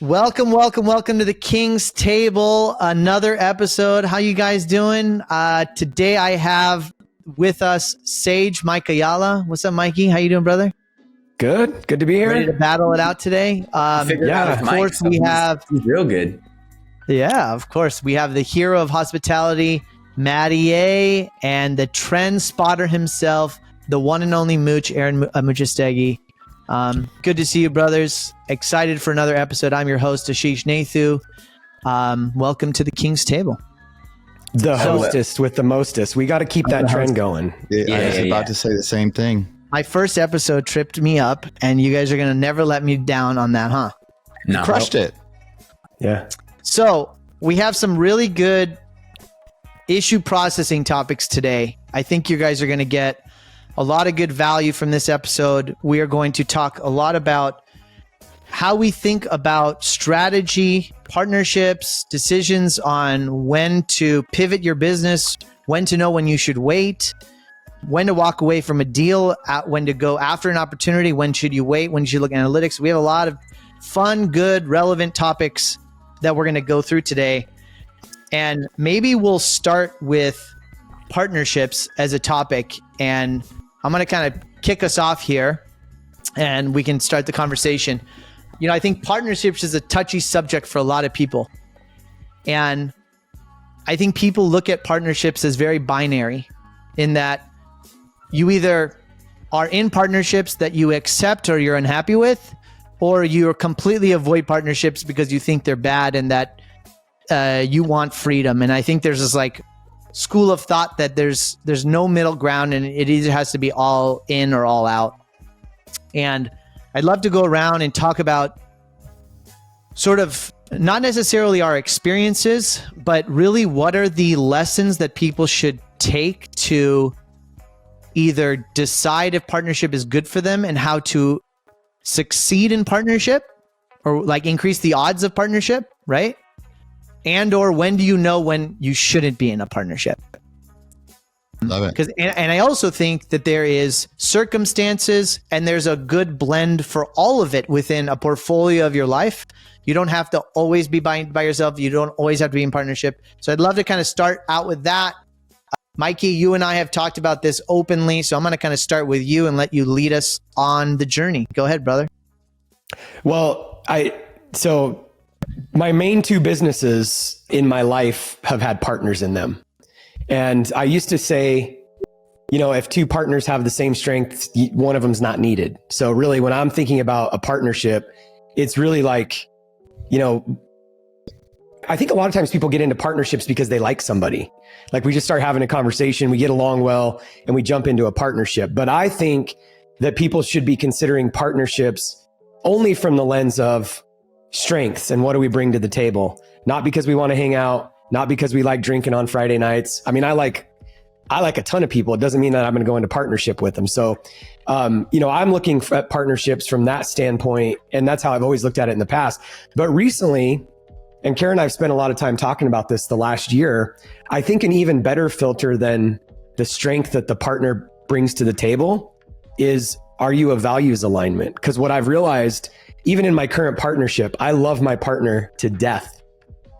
Welcome to the King's Table. Another episode. How you guys doing? Today I have with us Sage Mike Ayala. What's up, Mikey? How you doing, brother? Good to be here. Ready to battle it out today? Of course we have. He's real good. Yeah, of course we have the hero of hospitality, Matty A, and the trend spotter himself, the one and only Mooch, Aaron Amuchastegui. Good to see you, brothers. Excited for another episode. I'm your host, Ashish Nathu. Welcome to the King's Table. The hostess with the mostest. We got to keep that trend going. Yeah, I was about to say the same thing. My first episode tripped me up, and you guys are going to never let me down on that, huh? No. Crushed it. Yeah. So we have some really good issue processing topics today. I think you guys are going to get a lot of good value from this episode. We are going to talk a lot about how we think about strategy, partnerships, decisions on when to pivot your business, when to know when you should wait, when to walk away from a deal, when to go after an opportunity, when should you wait, when you should look at analytics. We have a lot of fun, good, relevant topics that we're going to go through today. And maybe we'll start with partnerships as a topic, and I'm going to kind of kick us off here and we can start the conversation. You know, I think partnerships is a touchy subject for a lot of people. And I think people look at partnerships as very binary in that you either are in partnerships that you accept or you're unhappy with, or you completely avoid partnerships because you think they're bad and that you want freedom. And I think there's this like school of thought that there's no middle ground and it either has to be all in or all out. And I'd love to go around and talk about sort of not necessarily our experiences, but really what are the lessons that people should take to either decide if partnership is good for them and how to succeed in partnership or like increase the odds of partnership, right? And or when do you know when you shouldn't be in a partnership? Love it. And I also think that there is circumstances and there's a good blend for all of it within a portfolio of your life. You don't have to always be by yourself. You don't always have to be in partnership. So I'd love to kind of start out with that. Mikey, you and I have talked about this openly. So I'm going to kind of start with you and let you lead us on the journey. Go ahead, brother. Well, my main two businesses in my life have had partners in them. And I used to say, you know, if two partners have the same strength, one of them's not needed. So really, when I'm thinking about a partnership, it's really like, you know, I think a lot of times people get into partnerships because they like somebody. Like we just start having a conversation, we get along well, and we jump into a partnership. But I think that people should be considering partnerships only from the lens of strengths and what do we bring to the table? Not because we want to hang out, not because we like drinking on Friday nights. I mean, I like a ton of people. It doesn't mean that I'm going to go into partnership with them. So, you know, I'm looking at partnerships from that standpoint, and that's how I've always looked at it in the past. But recently, and Karen and I've spent a lot of time talking about this the last year, I think an even better filter than the strength that the partner brings to the table is, are you a values alignment? Because what I've realized, even in my current partnership, I love my partner to death.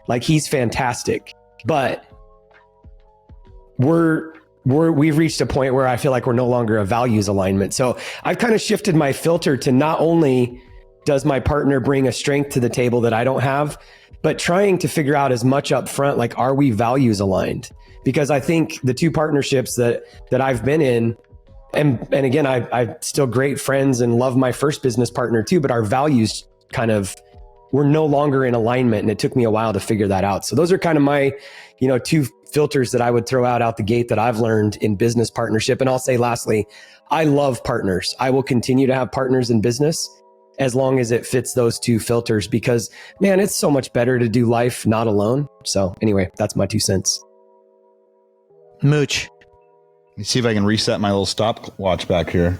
Like he's fantastic, but we've reached a point where I feel like we're no longer a values alignment. So I've kind of shifted my filter to not only does my partner bring a strength to the table that I don't have, but trying to figure out as much up front, like, are we values aligned? Because I think the two partnerships that I've been in, and again, I'm still great friends and love my first business partner too, but our values we're no longer in alignment. And it took me a while to figure that out. So those are kind of my, you know, two filters that I would throw out the gate that I've learned in business partnership. And I'll say lastly, I love partners. I will continue to have partners in business as long as it fits those two filters, because man, it's so much better to do life not alone. So anyway, that's my 2 cents. Mooch. Let me see if I can reset my little stopwatch back here.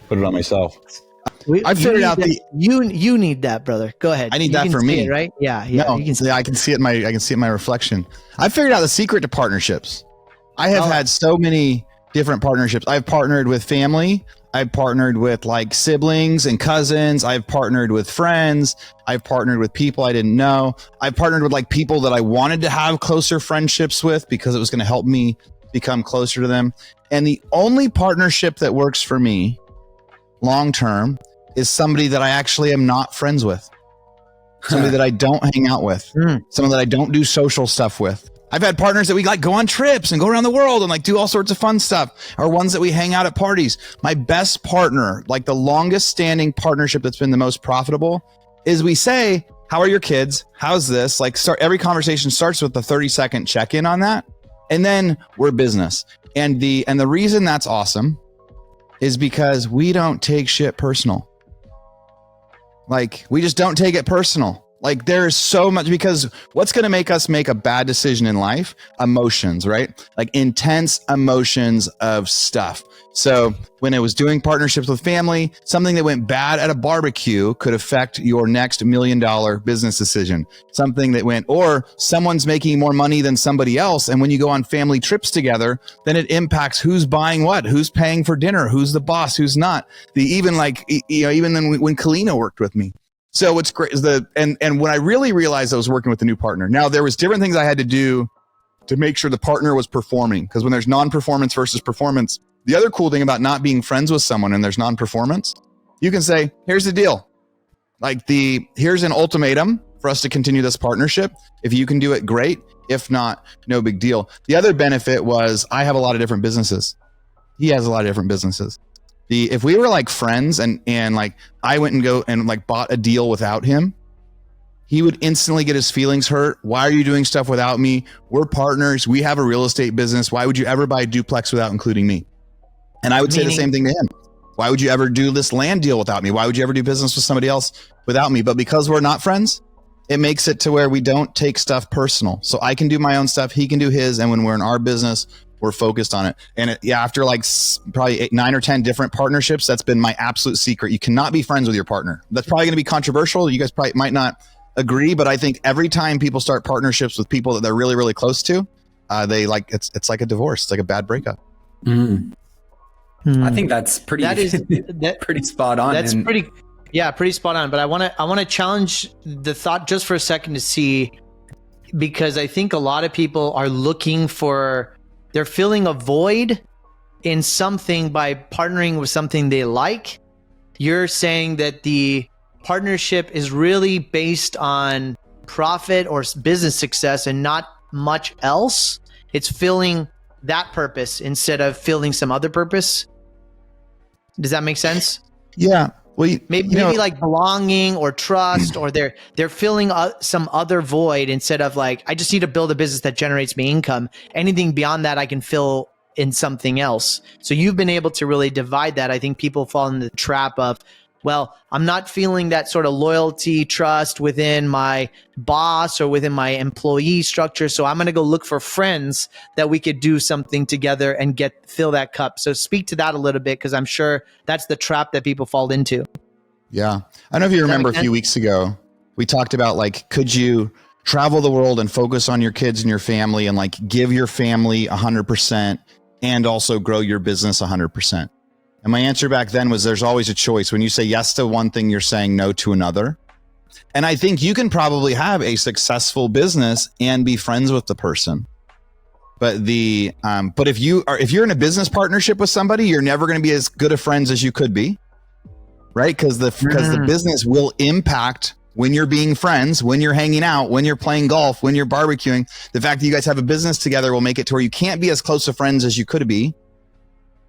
Put it on myself. I figured out you need that, brother. Go ahead. I need that for me, right? Yeah. No, you can see I can see it. I can see it in my reflection. I figured out the secret to partnerships. I have had so many different partnerships. I've partnered with family. I've partnered with like siblings and cousins. I've partnered with friends. I've partnered with people I didn't know. I've partnered with like people that I wanted to have closer friendships with because it was going to help me become closer to them. And the only partnership that works for me long term is somebody that I actually am not friends with. Somebody that I don't hang out with. Someone that I don't do social stuff with. I've had partners that we like go on trips and go around the world and like do all sorts of fun stuff, or ones that we hang out at parties. My best partner, like the longest standing partnership that's been the most profitable, is we say, how are your kids? How's this? Like every conversation starts with the 30-second check-in on that. And then we're business. And the reason that's awesome is because we don't take shit personal. Like we just don't take it personal. Like there's so much, because what's going to make us make a bad decision in life? Emotions, right? Like intense emotions of stuff. So when I was doing partnerships with family, something that went bad at a barbecue could affect your next $1 million business decision. Something that went, or someone's making more money than somebody else. And when you go on family trips together, then it impacts who's buying what, who's paying for dinner, who's the boss, who's not. Even then when Kalina worked with me. So what's great is and when I really realized I was working with a new partner, now there was different things I had to do to make sure the partner was performing. Because when there's non-performance versus performance, the other cool thing about not being friends with someone and there's non-performance, you can say, here's the deal. Like here's an ultimatum for us to continue this partnership. If you can do it, great. If not, no big deal. The other benefit was I have a lot of different businesses. He has a lot of different businesses. If we were like friends and like I went and go and like bought a deal without him, he would instantly get his feelings hurt. Why are you doing stuff without me? We're partners. We have a real estate business. Why would you ever buy a duplex without including me? And I would say the same thing to him. Why would you ever do this land deal without me? Why would you ever do business with somebody else without me? But because we're not friends, it makes it to where we don't take stuff personal. So I can do my own stuff. He can do his. And when we're in our business, we're focused on it. And after like probably 9 or 10 different partnerships, that's been my absolute secret. You cannot be friends with your partner. That's probably going to be controversial. You guys probably might not agree, but I think every time people start partnerships with people that they're really, really close to, they like, it's like a divorce. It's like a bad breakup. I think that's pretty spot on. That's pretty spot on. But I want to challenge the thought just for a second to see, because I think a lot of people are looking for, they're filling a void in something by partnering with something they like. You're saying that the partnership is really based on profit or business success and not much else. It's filling that purpose instead of filling some other purpose. Does that make sense? Yeah. Well, maybe like belonging or trust, or they're filling some other void instead of like, I just need to build a business that generates me income. Anything beyond that, I can fill in something else. So you've been able to really divide that. I think people fall in the trap of, well, I'm not feeling that sort of loyalty, trust within my boss or within my employee structure. So I'm going to go look for friends that we could do something together and fill that cup. So speak to that a little bit, because I'm sure that's the trap that people fall into. Yeah. I don't know if you remember a few weeks ago, we talked about like, could you travel the world and focus on your kids and your family and like give your family 100% and also grow your business 100%? And my answer back then was there's always a choice. When you say yes to one thing, you're saying no to another. And I think you can probably have a successful business and be friends with the person. But if you're in a business partnership with somebody, you're never going to be as good of friends as you could be, right? Because the business will impact when you're being friends, when you're hanging out, when you're playing golf, when you're barbecuing. The fact that you guys have a business together will make it to where you can't be as close of friends as you could be.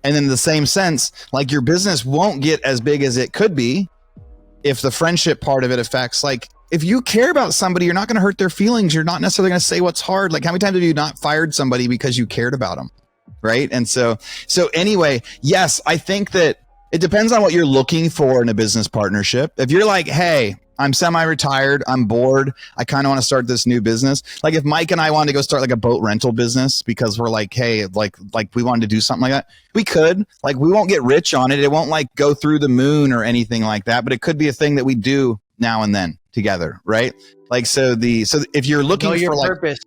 And in the same sense, like your business won't get as big as it could be if the friendship part of it affects, like if you care about somebody, you're not going to hurt their feelings. You're not necessarily going to say what's hard. Like how many times have you not fired somebody because you cared about them? Right. And so anyway, yes, I think that it depends on what you're looking for in a business partnership. If you're like, hey, I'm semi-retired, I'm bored, I kind of want to start this new business. Like if Mike and I wanted to go start like a boat rental business because we're like, hey, like we wanted to do something like that, we could. Like we won't get rich on it. It won't like go through the moon or anything like that, but it could be a thing that we do now and then together, right? Like so if you're looking for like purpose.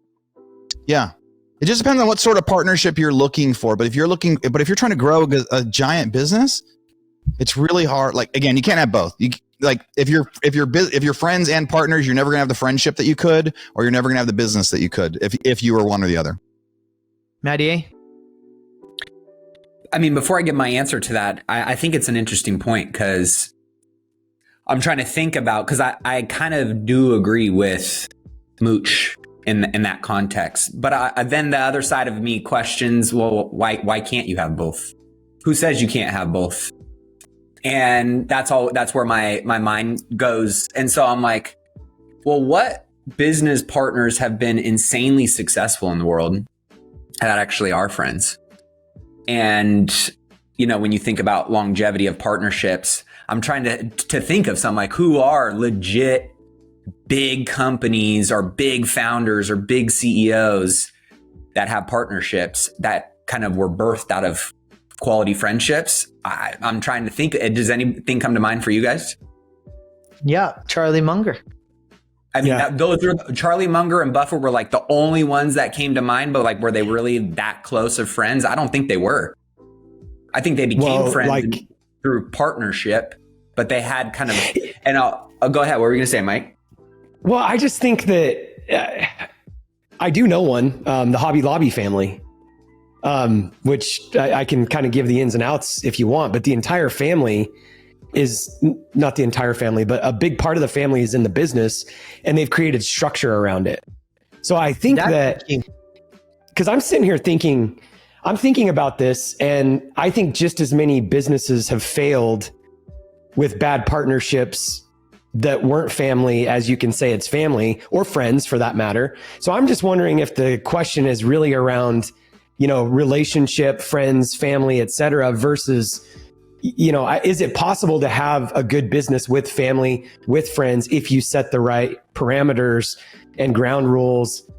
Yeah. It just depends on what sort of partnership you're looking for. But if you're trying to grow a giant business, it's really hard. Like, again, you can't have both. If you're friends and partners, you're never gonna have the friendship that you could, or you're never gonna have the business that you could if you were one or the other. Matty? I mean, before I give my answer to that, I think it's an interesting point, because I'm trying to think about, because I kind of do agree with Mooch in that context. But then the other side of me questions, well, why can't you have both? Who says you can't have both? And that's where my mind goes. And so I'm like, well, what business partners have been insanely successful in the world that actually are friends? And, when you think about longevity of partnerships, I'm trying to think of some, like, who are legit big companies or big founders or big CEOs that have partnerships that kind of were birthed out of quality friendships. I'm trying to think. Does anything come to mind for you guys? Yeah, Charlie Munger. I mean, those were Charlie Munger and Buffett were like the only ones that came to mind, but like, were they really that close of friends? I don't think they were. I think they became friends through partnership, but they had kind of, and I'll go ahead. What were you going to say, Mike? Well, I just think that I do know one, the Hobby Lobby family, which I can kind of give the ins and outs if you want, but the entire family is not the entire family, but a big part of the family is in the business, and they've created structure around it. So I think that, because I'm sitting here thinking about this, and I think just as many businesses have failed with bad partnerships that weren't family as you can say it's family, or friends for that matter. So I'm just wondering if the question is really around, relationship, friends, family, et cetera, versus, is it possible to have a good business with family, with friends, if you set the right parameters and ground rules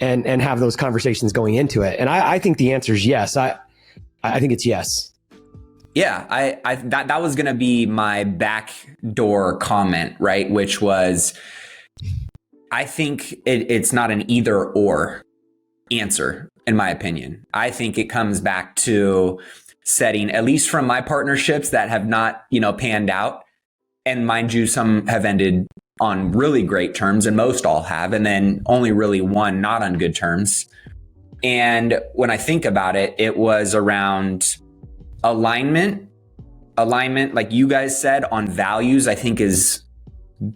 and have those conversations going into it? And I think the answer is yes. I think it's yes. Yeah, that was going to be my backdoor comment, right? Which was, I think it's not an either or answer, in my opinion. I think it comes back to setting, at least from my partnerships that have not, panned out. And mind you, some have ended on really great terms, and most all have, and then only really one not on good terms. And when I think about it, it was around alignment, like you guys said, on values, I think is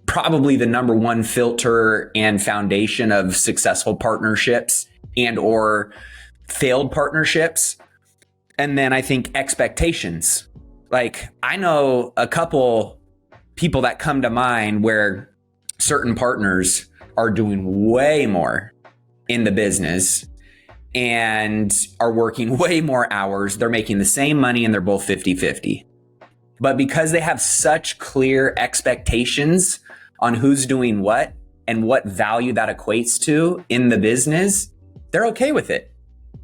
probably the number one filter and foundation of successful partnerships and or failed partnerships. And then I think expectations. Like, I know a couple people that come to mind where certain partners are doing way more in the business and are working way more hours. They're making the same money and they're both 50-50. But because they have such clear expectations on who's doing what and what value that equates to in the business, they're okay with it.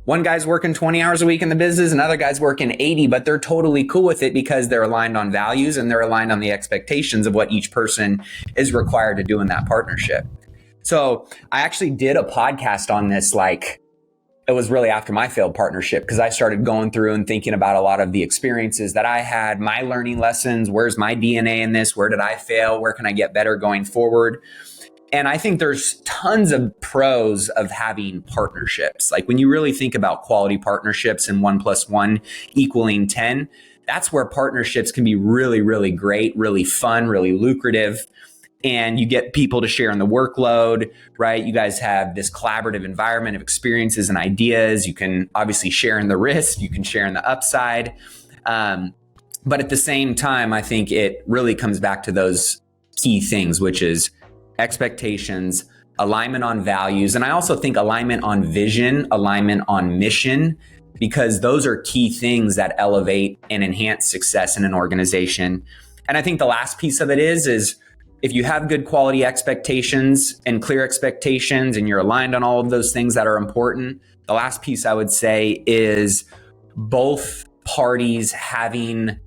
One guy's working 20 hours a week in the business, another guy's working 80, but they're totally cool with it because they're aligned on values and they're aligned on the expectations of what each person is required to do in that partnership. So I actually did a podcast on this, it was really after my failed partnership, because I started going through and thinking about a lot of the experiences that I had, my learning lessons, where's my DNA in this, where did I fail, where can I get better going forward? And I think there's tons of pros of having partnerships. Like, when you really think about quality partnerships and 1 + 1 = 10, that's where partnerships can be really, really great, really fun, really lucrative. And you get people to share in the workload, right? You guys have this collaborative environment of experiences and ideas. You can obviously share in the risk, you can share in the upside. But at the same time, I think it really comes back to those key things, which is expectations, alignment on values. And I also think alignment on vision, alignment on mission, because those are key things that elevate and enhance success in an organization. And I think the last piece of it is if you have good quality expectations and clear expectations and you're aligned on all of those things that are important, the last piece I would say is both parties having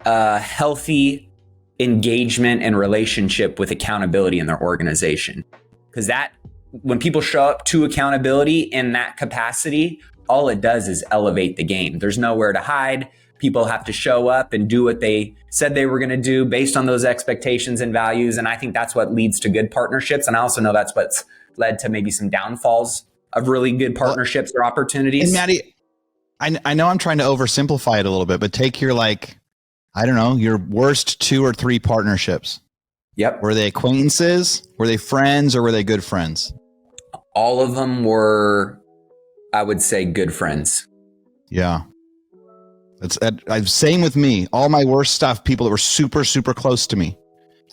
a healthy engagement and relationship with accountability in their organization. Because that when people show up to accountability in that capacity, all it does is elevate the game. There's nowhere to hide. People have to show up and do what they said they were going to do based on those expectations and values. And I think that's what leads to good partnerships. And I also know that's what's led to maybe some downfalls of really good partnerships or opportunities. And Maddie, I know I'm trying to oversimplify it a little bit, but take your, like, I don't know, your worst 2 or 3 partnerships. Yep. Were they acquaintances? Were they friends, or were they good friends? All of them were, I would say, good friends. Yeah. It's same with me. All my worst stuff, people that were super, super close to me.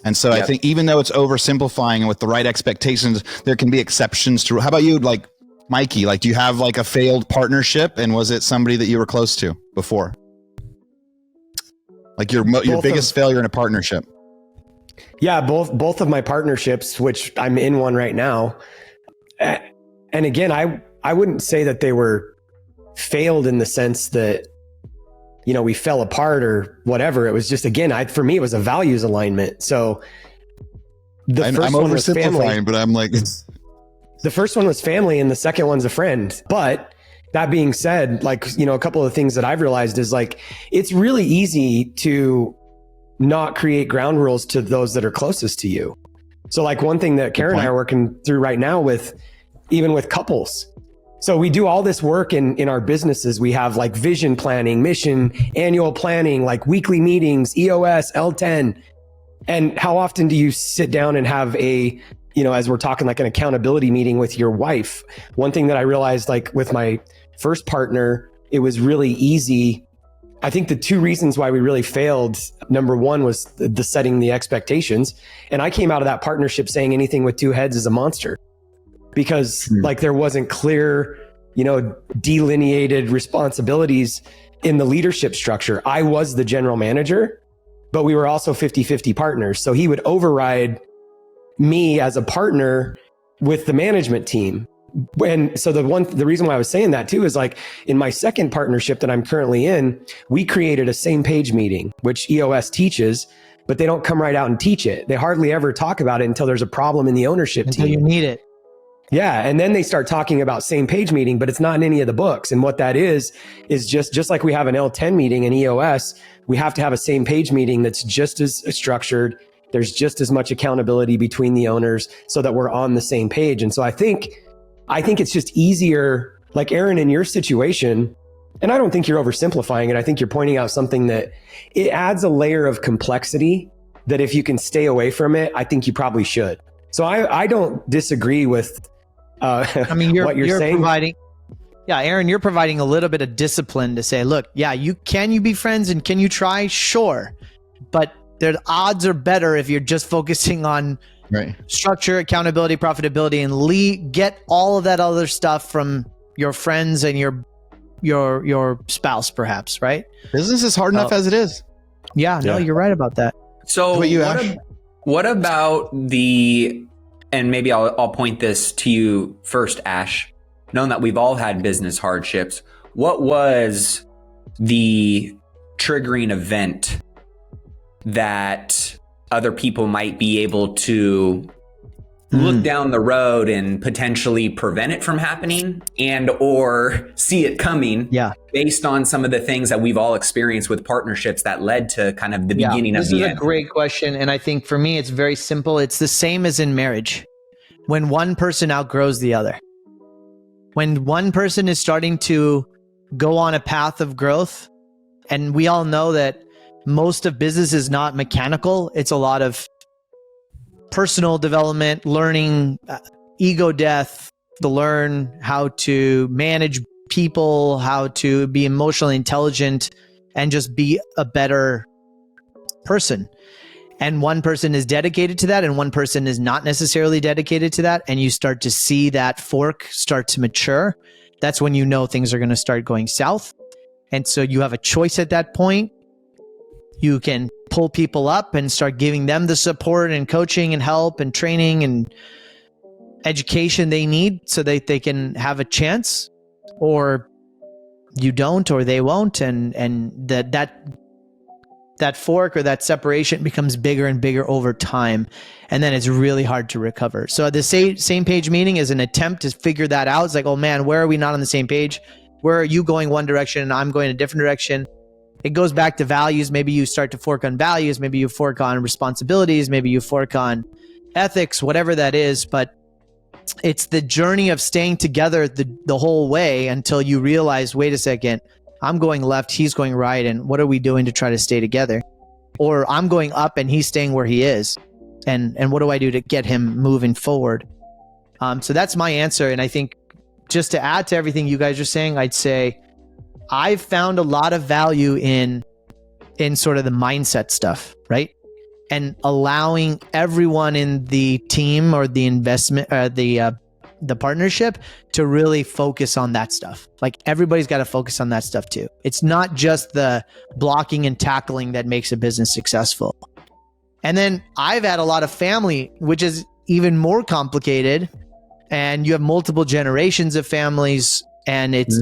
And so I think even though it's oversimplifying and with the right expectations, there can be exceptions to. How about you, like Mikey? Like, do you have like a failed partnership, and was it somebody that you were close to before? Like your biggest failure in a partnership? Yeah, both of my partnerships, which I'm in one right now. And again, I wouldn't say that they were failed in the sense that, you know, we fell apart or whatever. It was just, again, for me, it was a values alignment. So I'm oversimplifying, but I'm like, the first one was family and the second one's a friend. But that being said, like, you know, a couple of things that I've realized is, like, it's really easy to not create ground rules to those that are closest to you. So like one thing that Karen and I are working through right now with, even with couples. So we do all this work in our businesses. We have like vision planning, mission, annual planning, like weekly meetings, EOS, L10. And how often do you sit down and have a, you know, as we're talking, like an accountability meeting with your wife? One thing that I realized, like with my first partner, it was really easy. I think the 2 reasons why we really failed, number one was the setting the expectations. And I came out of that partnership saying anything with 2 heads is a monster, because like there wasn't clear, you know, delineated responsibilities in the leadership structure. I was the general manager, but we were also 50-50 partners. So he would override me as a partner with the management team. And so the reason why I was saying that too is, like, in my second partnership that I'm currently in, we created a same page meeting, which EOS teaches, but they don't come right out and teach it. They hardly ever talk about it until there's a problem in the ownership team. Until you need it. Yeah. And then they start talking about same page meeting, but it's not in any of the books. And what that is just like we have an L10 meeting in EOS, we have to have a same page meeting that's just as structured. There's just as much accountability between the owners so that we're on the same page. And so I think it's just easier, like Aaron, in your situation, and I don't think you're oversimplifying it. I think you're pointing out something that it adds a layer of complexity that if you can stay away from it, I think you probably should. So I don't disagree with I mean, what you're saying. Aaron, you're providing a little bit of discipline to say, look, yeah, can you be friends and can you try? Sure. But the odds are better if you're just focusing on structure, accountability, profitability, and get all of that other stuff from your friends and your spouse, perhaps, right? Business is hard enough as it is. Yeah, no, you're right about that. So what about and maybe I'll point this to you first, Ash, knowing that we've all had business hardships, what was the triggering event that other people might be able to look down the road and potentially prevent it from happening and or see it coming based on some of the things that we've all experienced with partnerships that led to kind of the beginning of the end? This is a great question. And I think for me, it's very simple. It's the same as in marriage. When one person outgrows the other, when one person is starting to go on a path of growth, and we all know that most of business is not mechanical. It's a lot of personal development, learning, ego death, to learn how to manage people, how to be emotionally intelligent, and just be a better person. And one person is dedicated to that, and one person is not necessarily dedicated to that. And you start to see that fork start to mature. That's when you know things are going to start going south. And so you have a choice at that point. You can pull people up and start giving them the support and coaching and help and training and education they need so that they can have a chance, or you don't, or they won't. And that that fork or that separation becomes bigger and bigger over time. And then it's really hard to recover. So the same page meeting is an attempt to figure that out. It's like, oh man, where are we not on the same page? Where are you going one direction and I'm going a different direction? It goes back to values. Maybe you start to fork on values. Maybe you fork on responsibilities. Maybe you fork on ethics, whatever that is. But it's the journey of staying together the whole way until you realize, wait a second, I'm going left, he's going right. And what are we doing to try to stay together? Or I'm going up and he's staying where he is. And what do I do to get him moving forward? So that's my answer. And I think just to add to everything you guys are saying, I'd say I've found a lot of value in sort of the mindset stuff, right? And allowing everyone in the team or the investment, the partnership to really focus on that stuff. Like everybody's got to focus on that stuff too. It's not just the blocking and tackling that makes a business successful. And then I've had a lot of family, which is even more complicated. And you have multiple generations of families, and it's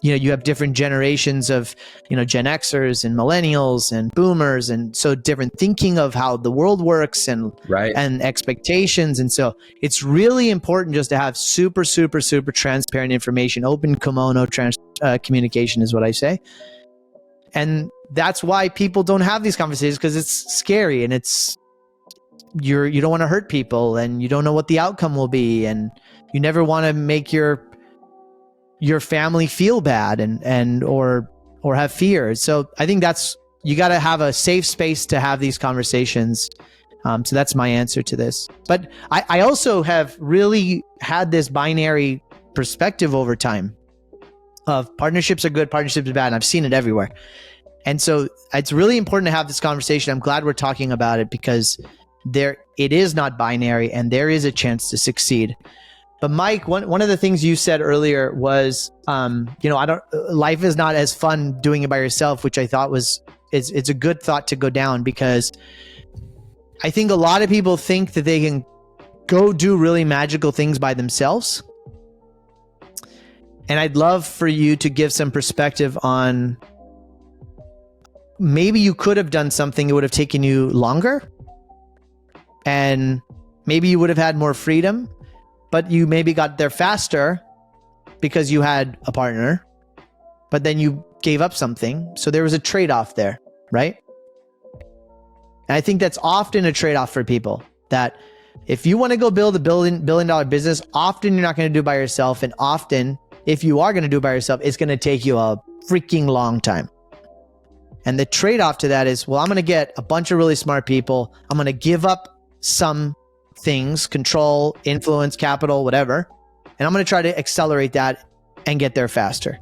you have different generations of Gen Xers and millennials and boomers, and so different thinking of how the world works and expectations. And so it's really important just to have super transparent information. Open kimono communication is what I say. And that's why people don't have these conversations, because it's scary and you don't want to hurt people and you don't know what the outcome will be, and you never want to make your family feel bad and or have fear. So I think you got to have a safe space to have these conversations. So that's my answer to this. But I also have really had this binary perspective over time of partnerships are good, partnerships are bad. And I've seen it everywhere. And so it's really important to have this conversation. I'm glad we're talking about it, because it is not binary and there is a chance to succeed. But Mike, one of the things you said earlier was, life is not as fun doing it by yourself, which I thought it's a good thought to go down, because I think a lot of people think that they can go do really magical things by themselves. And I'd love for you to give some perspective on maybe you could have done something, it would have taken you longer, and maybe you would have had more freedom, but you maybe got there faster because you had a partner, but then you gave up something. So there was a trade-off there, right? And I think that's often a trade-off for people, that if you want to go build a billion-dollar business, often you're not going to do it by yourself. And often, if you are going to do it by yourself, it's going to take you a freaking long time. And the trade-off to that is, well, I'm going to get a bunch of really smart people. I'm going to give up some things, control, influence, capital, whatever. And I'm going to try to accelerate that and get there faster.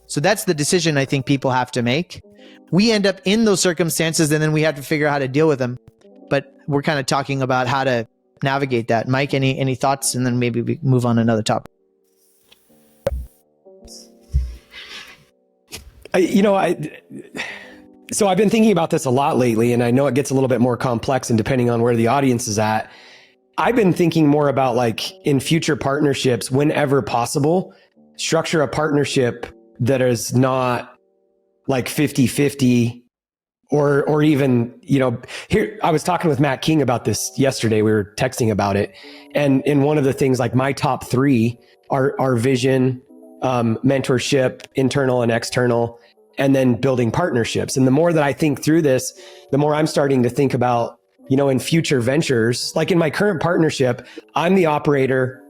So that's the decision I think people have to make. We end up in those circumstances, and then we have to figure out how to deal with them. But we're kind of talking about how to navigate that. Mike, any thoughts? And then maybe we move on to another topic. So I've been thinking about this a lot lately, and I know it gets a little bit more complex, and depending on where the audience is at, I've been thinking more about, like, in future partnerships, whenever possible, structure a partnership that is not like 50-50 or even, here, I was talking with Matt King about this yesterday. We were texting about it. And in one of the things, like, my top three are vision, mentorship, internal and external, and then building partnerships. And the more that I think through this, the more I'm starting to think about, in future ventures, like in my current partnership, I'm the operator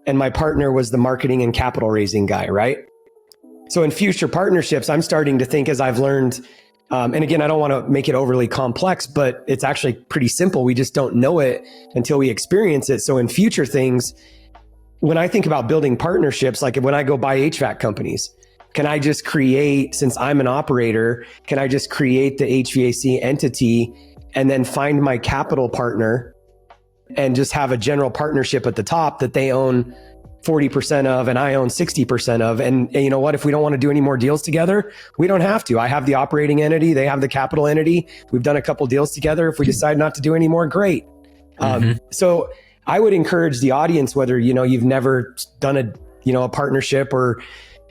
and my partner was the marketing and capital raising guy, right? So in future partnerships, I'm starting to think, as I've learned, and again, I don't want to make it overly complex, but it's actually pretty simple. We just don't know it until we experience it. So in future things, when I think about building partnerships, like when I go buy HVAC companies, can I just create, since I'm an operator, can I just create the HVAC entity and then find my capital partner and just have a general partnership at the top that they own 40% of and I own 60% of? And you know what, if we don't want to do any more deals together, we don't have to. I have the operating entity, they have the capital entity. We've done a couple deals together. If we decide not to do any more, great. So I would encourage the audience, whether, you've never done a partnership or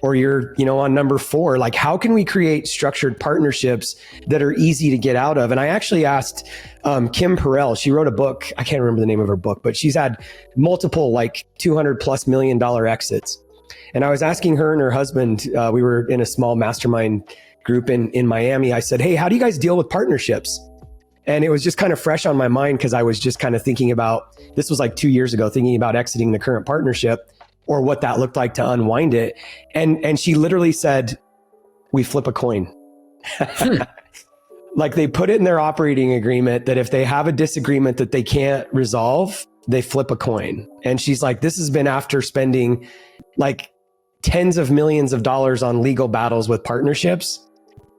or you're, on number 4. Like, how can we create structured partnerships that are easy to get out of? And I actually asked Kim Perrell. She wrote a book. I can't remember the name of her book, but she's had multiple like $200+ million exits. And I was asking her and her husband, we were in a small mastermind group in Miami. I said, hey, how do you guys deal with partnerships? And it was just kind of fresh on my mind because I was just kind of thinking about, this was like 2 years ago, thinking about exiting the current partnership or what that looked like to unwind it. And she literally said, we flip a coin. Like, they put it in their operating agreement that if they have a disagreement that they can't resolve, they flip a coin. And she's like, this has been after spending like tens of millions of dollars on legal battles with partnerships.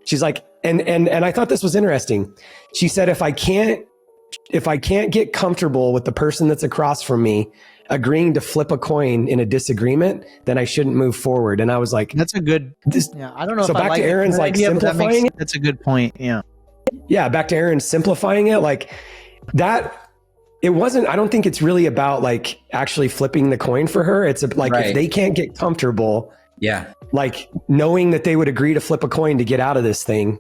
She's like, and I thought this was interesting. She said, if I can't get comfortable with the person that's across from me agreeing to flip a coin in a disagreement, then I shouldn't move forward. And I was like, that's a good, yeah, I don't know. So if back I like to Aaron's like idea, simplifying it. That's a good point. Yeah. Yeah. Back to Aaron's simplifying it. Like that, it wasn't, I don't think it's really about like actually flipping the coin for her. It's like, Right. if they can't get comfortable, Yeah. like knowing that they would agree to flip a coin to get out of this thing,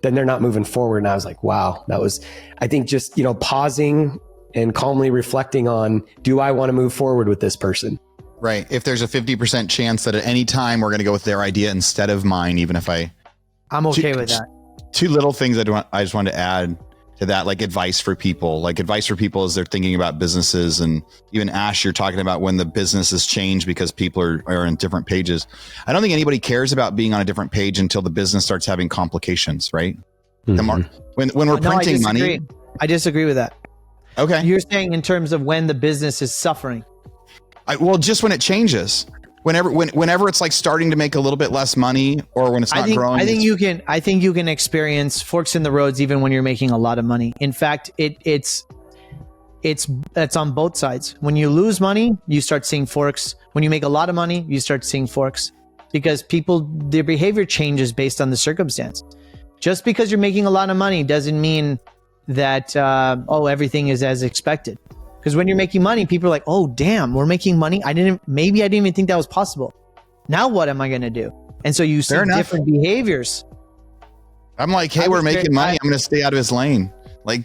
then they're not moving forward. And I was like, wow, that was, I think just, pausing and calmly reflecting on, do I want to move forward with this person? Right. If there's a 50% chance that at any time we're going to go with their idea instead of mine, even if I'm okay with that. Two little things I just wanted to add to that, like advice for people. Like advice for people as they're thinking about businesses, and even Ash, you're talking about when the businesses change because people are in different pages. I don't think anybody cares about being on a different page until the business starts having complications, right? Mm-hmm. When we're printing money. I disagree with that. Okay. You're saying in terms of when the business is suffering. Well, just when it changes. Whenever it's like starting to make a little bit less money, or when it's not growing. I think you can experience forks in the roads even when you're making a lot of money. In fact, it's on both sides. When you lose money, you start seeing forks. When you make a lot of money, you start seeing forks, because their behavior changes based on the circumstance. Just because you're making a lot of money doesn't mean that everything is as expected. Because when you're making money, people are like, oh, damn, we're making money. I didn't even think that was possible. Now what am I going to do? And so you see different behaviors. I'm like, hey, we're making money. I'm going to stay out of his lane. I'm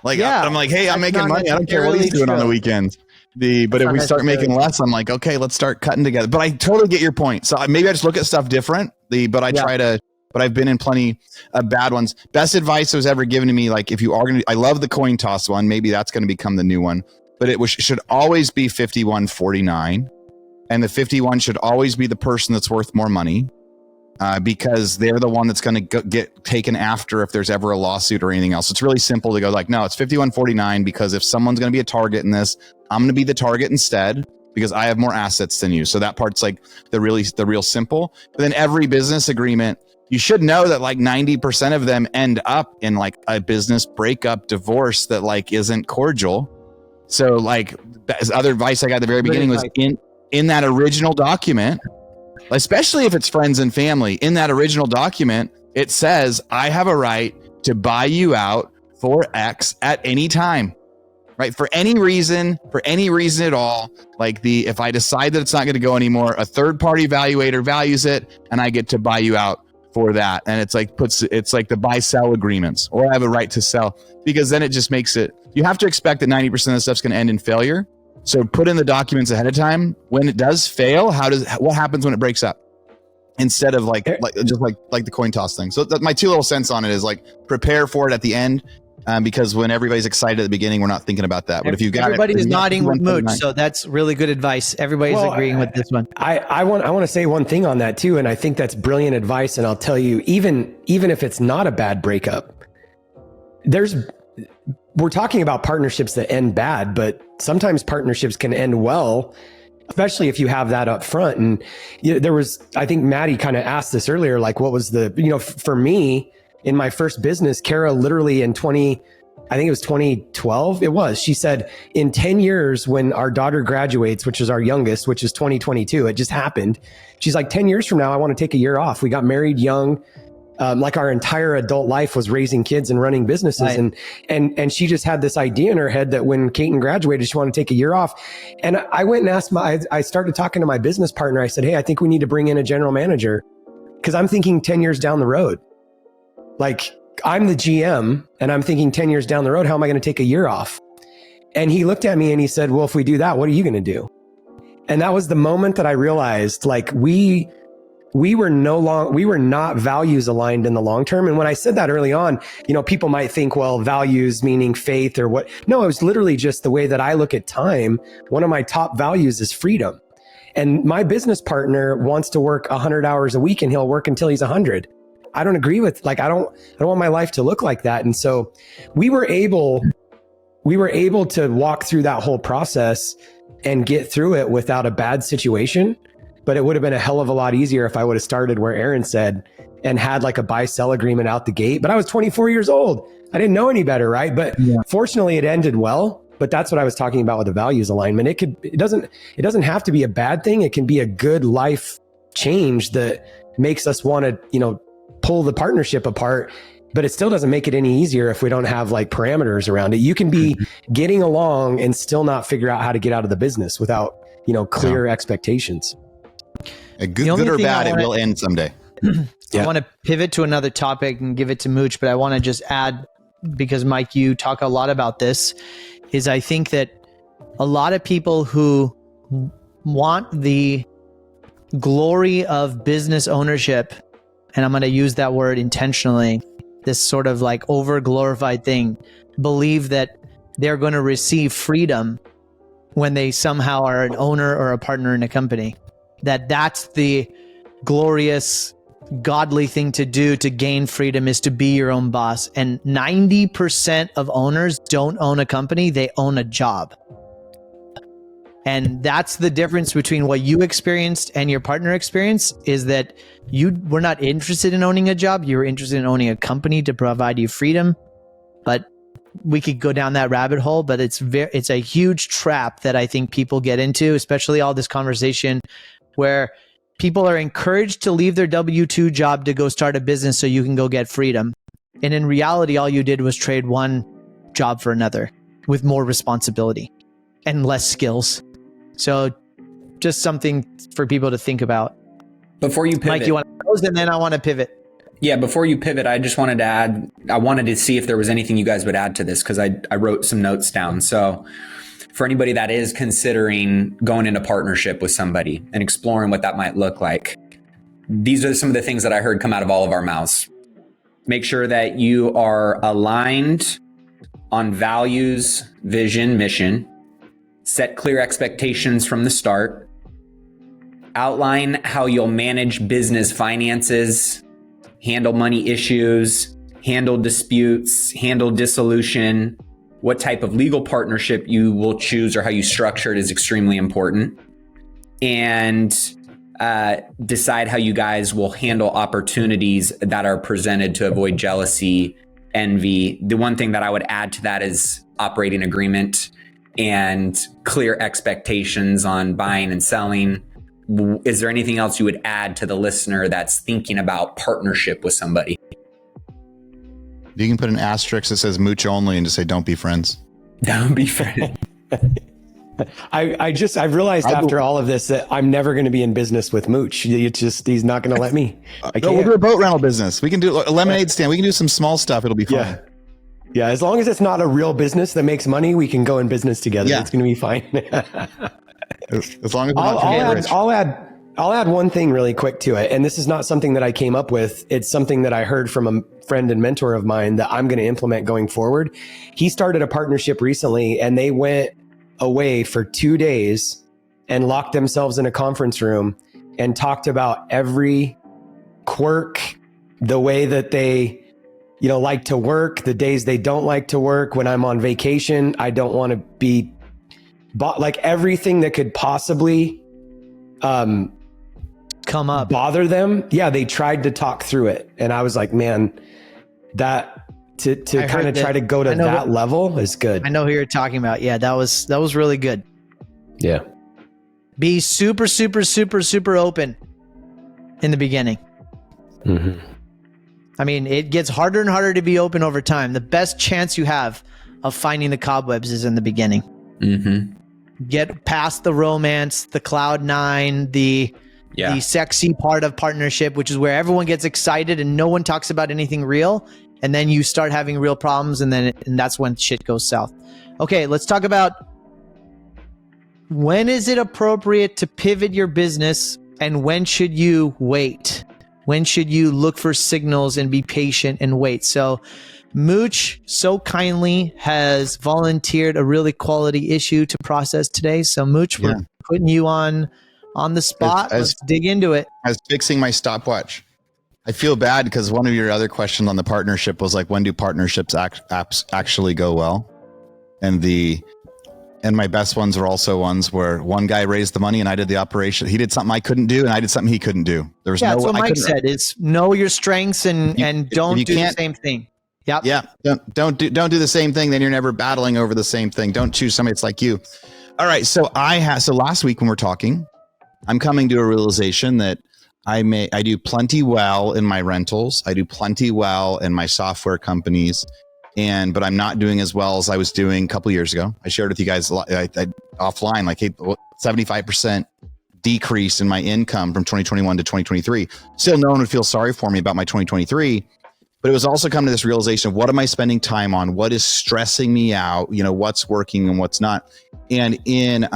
like, hey, I'm making money. I don't care what he's doing on the weekends. But if we start making less, I'm like, okay, let's start cutting together. But I totally get your point. So maybe I just look at stuff different. But I've been in plenty of bad ones. Best advice that was ever given to me, like if you are going to, I love the coin toss one. Maybe that's going to become the new one, but it should always be 51-49. And the 51 should always be the person that's worth more money, because they're the one that's going to get taken after if there's ever a lawsuit or anything else. It's really simple to go like, no, it's 51-49, because if someone's going to be a target in this, I'm going to be the target instead, because I have more assets than you. So that part's like the real simple. But then every business agreement, you should know that like 90% of them end up in like a business breakup, divorce that like isn't cordial. So like other advice I got at the very beginning was in that original document, especially if it's friends and family, in that original document, it says, I have a right to buy you out for X at any time. Right? For any reason at all, like if I decide that it's not going to go anymore, a third party evaluator values it and I get to buy you out for that. And it's like the buy sell agreements, or I have a right to sell, because then it just makes it, you have to expect that 90% of the stuff's going to end in failure. So put in the documents ahead of time. When it does fail, what happens when it breaks up? Instead of like the coin toss thing. So my 2 little cents on it is like, prepare for it at the end. Because when everybody's excited at the beginning, we're not thinking about that. But if you got everybody is nodding with Mooch, so that's really good advice. Everybody's agreeing with this one. I want to say one thing on that too, and I think that's brilliant advice. And I'll tell you, even if it's not a bad breakup, we're talking about partnerships that end bad, but sometimes partnerships can end well, especially if you have that up front. And I think Maddie kind of asked this earlier, like what was for me, in my first business, Kara literally I think it was 2012. It was, she said, in 10 years, when our daughter graduates, which is our youngest, which is 2022, it just happened. She's like, 10 years from now, I want to take a year off. We got married young. like our entire adult life was raising kids and running businesses. Right. And she just had this idea in her head that when Kaiten graduated, she wanted to take a year off. And I went and asked I started talking to my business partner. I said, hey, I think we need to bring in a general manager, because I'm thinking 10 years down the road. Like, I'm the GM and I'm thinking 10 years down the road, how am I going to take a year off? And he looked at me and he said, well, if we do that, what are you going to do? And that was the moment that I realized, like, we were not values aligned in the long term. And when I said that early on, people might think, well, values meaning faith or what? No, it was literally just the way that I look at time. One of my top values is freedom. And my business partner wants to work 100 hours a week and he'll work until he's 100. I don't agree with, like, I don't want my life to look like that. And so we were able to walk through that whole process and get through it without a bad situation. But it would have been a hell of a lot easier if I would have started where Aaron said and had like a buy-sell agreement out the gate. But I was 24 years old. I didn't know any better, right? But fortunately, it ended well. But that's what I was talking about with the values alignment. It doesn't have to be a bad thing. It can be a good life change that makes us want to, pull the partnership apart. But it still doesn't make it any easier if we don't have like parameters around it. You can be getting along and still not figure out how to get out of the business without, clear expectations. Good or bad, it will end someday. I want to pivot to another topic and give it to Mooch, but I want to just add, because Mike, you talk a lot about this, is I think that a lot of people who want the glory of business ownership, and I'm going to use that word intentionally, this sort of like over glorified thing, believe that they're going to receive freedom when they somehow are an owner or a partner in a company. That's the glorious, godly thing to do to gain freedom, is to be your own boss. And 90% of owners don't own a company, they own a job. And that's the difference between what you experienced and your partner experienced, is that you were not interested in owning a job. You were interested in owning a company to provide you freedom. But we could go down that rabbit hole, but it's a huge trap that I think people get into, especially all this conversation where people are encouraged to leave their W-2 job to go start a business so you can go get freedom. And in reality, all you did was trade one job for another with more responsibility and less skills. So just something for people to think about. Before you pivot, Mike, you want to close, and then I want to pivot. Yeah, before you pivot, I just wanted to add, I wanted to see if there was anything you guys would add to this, because I wrote some notes down. So for anybody that is considering going into partnership with somebody and exploring what that might look like, these are some of the things that I heard come out of all of our mouths. Make sure that you are aligned on values, vision, mission. Set clear expectations from the start. Outline how you'll manage business finances, handle money issues, handle disputes, handle dissolution. What type of legal partnership you will choose or how you structure it is extremely important. And decide how you guys will handle opportunities that are presented to avoid jealousy, envy. The one thing that I would add to that is operating agreement and clear expectations on buying and selling. Is there anything else you would add to the listener that's thinking about partnership with somebody? You can put an asterisk that says mooch only and just say, don't be friends. Don't be friends. I've realized after all of this that I'm never going to be in business with Mooch. He's not going to let me. No, we'll do a boat rental business. We can do a lemonade stand. We can do some small stuff. It'll be fun. Yeah. As long as it's not a real business that makes money, we can go in business together. Yeah. It's going to be fine. As long as we're not I'll add one thing really quick to it. And this is not something that I came up with. It's something that I heard from a friend and mentor of mine that I'm going to implement going forward. He started a partnership recently and they went away for 2 days and locked themselves in a conference room and talked about every quirk, the way that they, like to work, the days they don't like to work. When I'm on vacation, I don't want to be like everything that could possibly come up, bother them. Yeah, they tried to talk through it, and I was like, man, that to kind of try to go to that level is good. I know who you're talking about. Yeah, that was really good. Yeah, be super, super, super, super open in the beginning. Mm-hmm. I mean, it gets harder and harder to be open over time. The best chance you have of finding the cobwebs is in the beginning. Get past the romance, the cloud nine, the sexy part of partnership, which is where everyone gets excited and no one talks about anything real. And then you start having real problems, and that's when shit goes south. Okay, let's talk about when is it appropriate to pivot your business and when should you wait? When should you look for signals and be patient and wait? So Mooch so kindly has volunteered a really quality issue to process today. So Mooch, we're putting you on the spot. Let's dig into it. I was fixing my stopwatch. I feel bad because one of your other questions on the partnership was like, when do partnerships actually go well? And my best ones are also ones where one guy raised the money and I did the operation. He did something I couldn't do and I did something he couldn't do. There was that's what Mike said is know your strengths and don't do the same thing. Yep. Yeah. Don't do the same thing. Then you're never battling over the same thing. Don't choose somebody that's like you. All right. So last week when we're talking, I'm coming to a realization that I do plenty well in my rentals. I do plenty well in my software companies. But I'm not doing as well as I was doing a couple of years ago. I shared with you guys offline, like 75% decrease in my income from 2021 to 2023. Still, no one would feel sorry for me about my 2023. But it was also coming to this realization of what am I spending time on? What is stressing me out? What's working and what's not. And in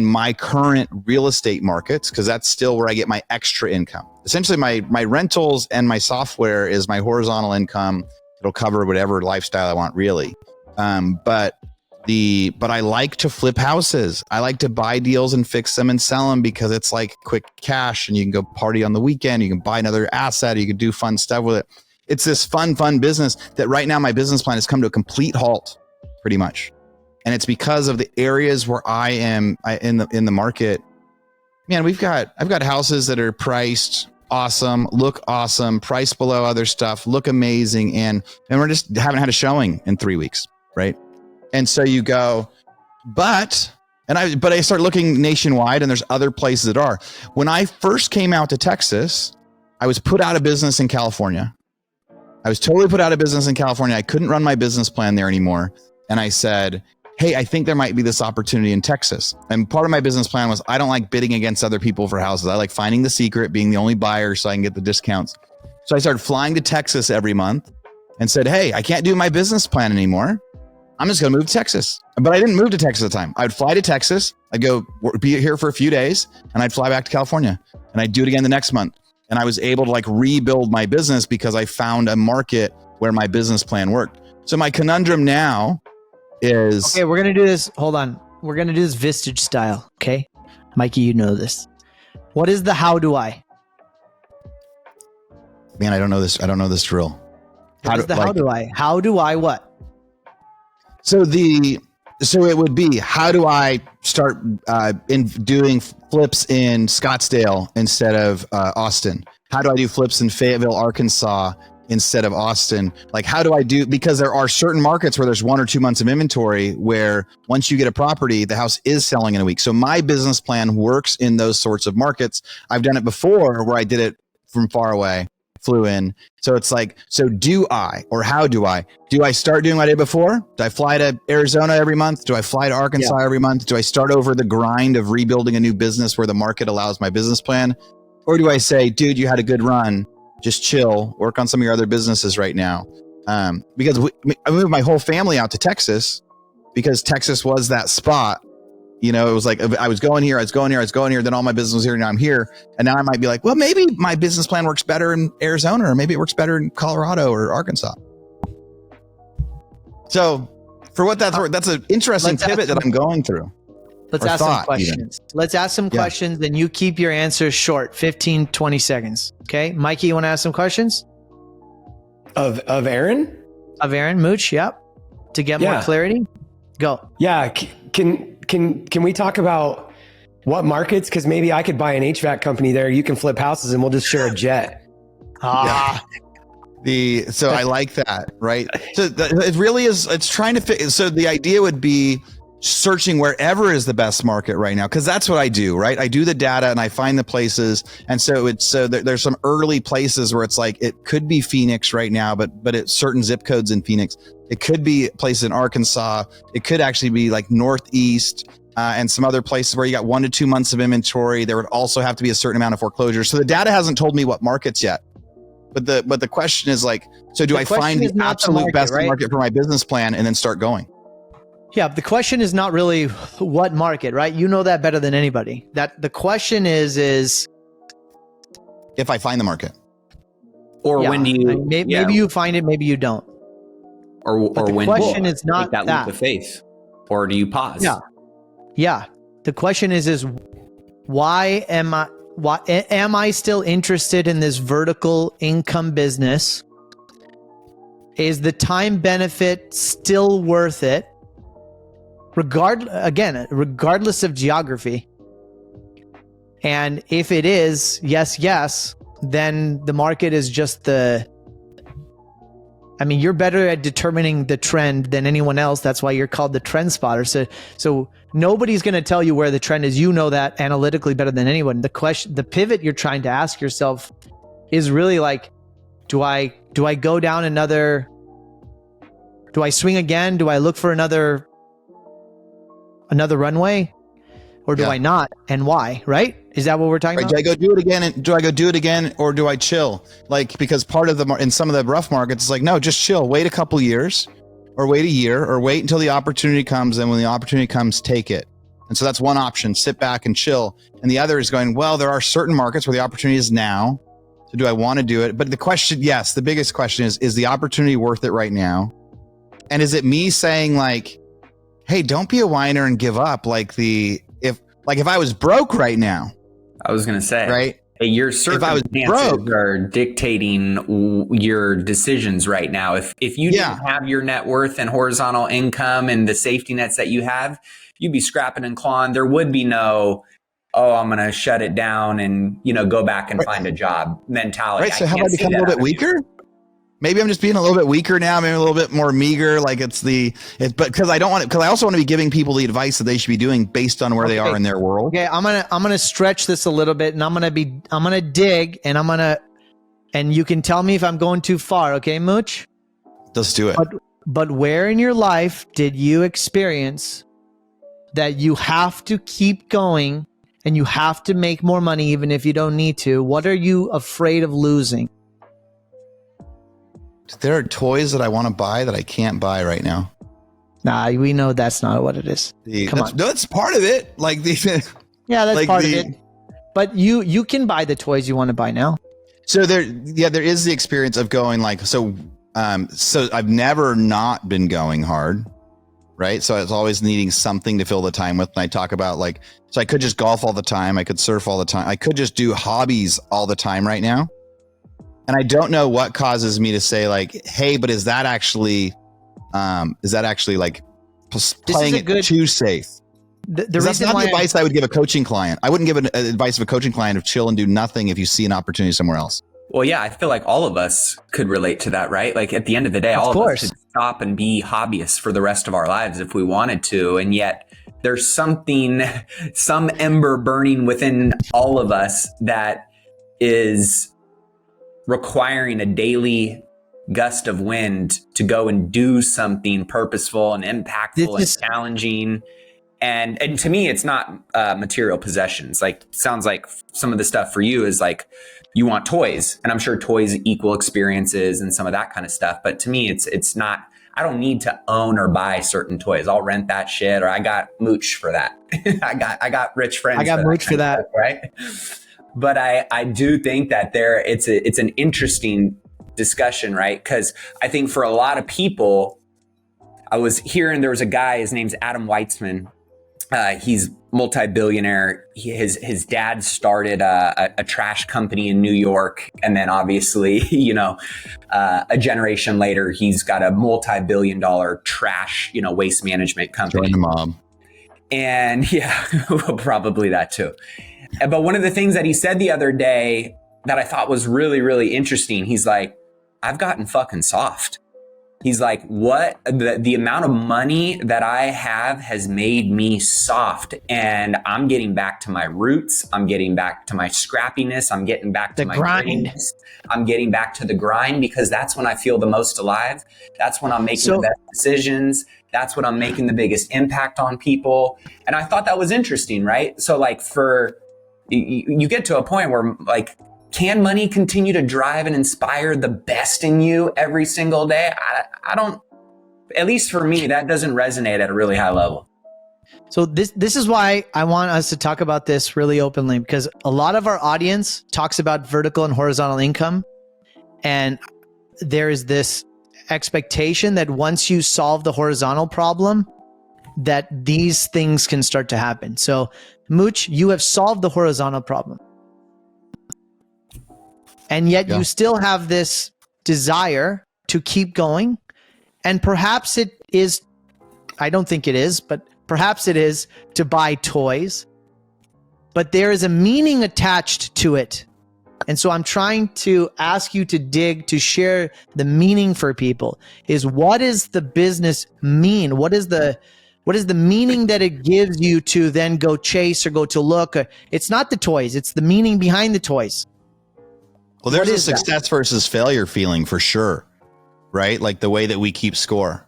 my current real estate markets, because that's still where I get my extra income. Essentially, my rentals and my software is my horizontal income. It'll cover whatever lifestyle I want, really. But I like to flip houses. I like to buy deals and fix them and sell them because it's like quick cash and you can go party on the weekend. You can buy another asset. You can do fun stuff with it. It's this fun business that right now my business plan has come to a complete halt pretty much. And it's because of the areas where I am in the market. Man, I've got houses that are priced awesome, look awesome, price below other stuff, look amazing. And we're just haven't had a showing in 3 weeks. Right. And so you go, but I start looking nationwide and there's other places that are. When I first came out to Texas, I was put out of business in California. I was totally put out of business in California. I couldn't run my business plan there anymore. And I said, hey, I think there might be this opportunity in Texas. And part of my business plan was I don't like bidding against other people for houses. I like finding the secret, being the only buyer so I can get the discounts. So I started flying to Texas every month and said, hey, I can't do my business plan anymore. I'm just going to move to Texas. But I didn't move to Texas at the time. I'd fly to Texas. I'd go be here for a few days and I'd fly back to California and I'd do it again the next month. And I was able to rebuild my business because I found a market where my business plan worked. So my conundrum now is... Okay, we're going to do this. Hold on. We're going to do this Vistage style. Okay. Mikey, you know this. What is the how do I? Man, I don't know this. I don't know this drill. How do I? How do I what? So it would be, how do I start in doing flips in Scottsdale instead of Austin? How do I do flips in Fayetteville, Arkansas instead of Austin? How do I do, because there are certain markets where there's 1 or 2 months of inventory where once you get a property, the house is selling in a week. So my business plan works in those sorts of markets. I've done it before where I did it from far away, flew in. So it's so do I, or how do I start doing what I did before? Do I fly to Arizona every month? Do I fly to Arkansas every month? Do I start over the grind of rebuilding a new business where the market allows my business plan? Or do I say, dude, you had a good run, just chill, work on some of your other businesses right now? Because I moved my whole family out to Texas because Texas was that spot. It was I was going here, then all my business was here, now I'm here. And now I might be well, maybe my business plan works better in Arizona, or maybe it works better in Colorado or Arkansas. So for what that's worth, that's an interesting pivot that I'm going through. Let's ask some questions. Let's ask some questions, and you keep your answers short, 15, 20 seconds. Okay. Mikey, you want to ask some questions? Of Aaron? Of Aaron, Mooch, yep. To get more clarity? Go. Yeah. Can we talk about what markets? Because maybe I could buy an HVAC company there. You can flip houses and we'll just share a jet. Ah. So I like that, right? So it really is, it's trying to fit. So the idea would be, searching wherever is the best market right now, because that's what I do, right? I do the data and I find the places, and so there's some early places where it's like it could be Phoenix right now, but it's certain zip codes in Phoenix. It could be places in Arkansas. It could actually be like Northeast and some other places where you got 1 to 2 months of inventory. There would also have to be a certain amount of foreclosure. So the data hasn't told me what markets yet. But the question is like, so do I find the absolute best market for my business plan and then start going? Yeah, the question is not really what market, right? You know that better than anybody. That the question is if I find the market, or when do you? Maybe you find it, maybe you don't. Or the when question is not take that leap of faith, or do you pause? Yeah. The question is why am I still interested in this vertical income business? Is the time benefit still worth it? Regardless of geography. And if it is, yes, then the market is just you're better at determining the trend than anyone else. That's why you're called the trend spotter. So nobody's going to tell you where the trend is. You know that analytically better than anyone. The pivot you're trying to ask yourself is really like, do I go down another, do I swing again? Do I look for another runway, or do I not, and why? Right? Is that what we're talking about? Do I go do it again, or do I chill? Like, because part of in some of the rough markets, it's like, no, just chill. Wait a couple years, or wait a year, or wait until the opportunity comes. And when the opportunity comes, take it. And so that's one option: sit back and chill. And the other is going, well, there are certain markets where the opportunity is now. So do I want to do it? But the question, yes, the biggest question is the opportunity worth it right now? And is it me saying like, hey, don't be a whiner and give up. If I was broke right now, I was going to say, right? Your circumstances are dictating your decisions right now. If you didn't have your net worth and horizontal income and the safety nets that you have, you'd be scrapping and clawing. There would be no, I'm going to shut it down and go back and find a job mentality. Right. So how do I become a little bit weaker? Maybe I'm just being a little bit weaker now, maybe a little bit more meager. Like but because I also want to be giving people the advice that they should be doing based on where they are in their world. Okay, I'm gonna stretch this a little bit, and I'm gonna dig, and you can tell me if I'm going too far. Okay, Mooch? Let's do it. But where in your life did you experience that you have to keep going and you have to make more money even if you don't need to? What are you afraid of losing? There are toys that I want to buy that I can't buy right now. Nah, we know that's not what it is. That's part of it. That's part of it. But you can buy the toys you want to buy now. So there is the experience of going so I've never not been going hard, right? So I was always needing something to fill the time with. And I talk about so I could just golf all the time. I could surf all the time. I could just do hobbies all the time right now. And I don't know what causes me to say hey, but is that actually playing it too safe? That's not the advice I would give a coaching client. I wouldn't give advice of a coaching client of chill and do nothing if you see an opportunity somewhere else. Well, yeah, I feel like all of us could relate to that, right? Like at the end of the day, all of us could stop and be hobbyists for the rest of our lives if we wanted to. And yet there's some ember burning within all of us that is requiring a daily gust of wind to go and do something purposeful and impactful and challenging. And to me, it's not material possessions. Sounds like some of the stuff for you is you want toys, and I'm sure toys equal experiences and some of that kind of stuff. But to me, it's not. I don't need to own or buy certain toys. I'll rent that shit, or I got Mooch for that. I got rich friends. I got Mooch for that, stuff, right? But I do think that it's an interesting discussion, right? Because I think for a lot of people, I was hearing there was a guy, his name's Adam Weitzman. He's multi-billionaire. His dad started a trash company in New York. And then obviously, a generation later, he's got a multi-billion-dollar trash, waste management company. Join the mob. And well, probably that too. But one of the things that he said the other day that I thought was really, really interesting, he's like, I've gotten fucking soft. He's like, what the amount of money that I have has made me soft, and I'm getting back to my roots. I'm getting back to my scrappiness. I'm getting back to my grind. grittiness. I'm getting back to the grind, because that's when I feel the most alive. That's when I'm making the best decisions. That's when I'm making the biggest impact on people. And I thought that was interesting, right? So like you get to a point where like, can money continue to drive and inspire the best in you every single day? I don't, at least for me, that doesn't resonate at a really high level. So this is why I want us to talk about this really openly, because a lot of our audience talks about vertical and horizontal income. And there is this expectation that once you solve the horizontal problem, that these things can start to happen. So Mooch, you have solved the horizontal problem. And yet you still have this desire to keep going. And perhaps it is, I don't think it is, but perhaps it is to buy toys. But there is a meaning attached to it. And so I'm trying to ask you to dig, to share the meaning for people. Is what is the business mean? What is the meaning that it gives you to then go chase or go to look? It's not the toys, it's the meaning behind the toys. Well, there's a success versus failure feeling for sure, right? Like the way that we keep score,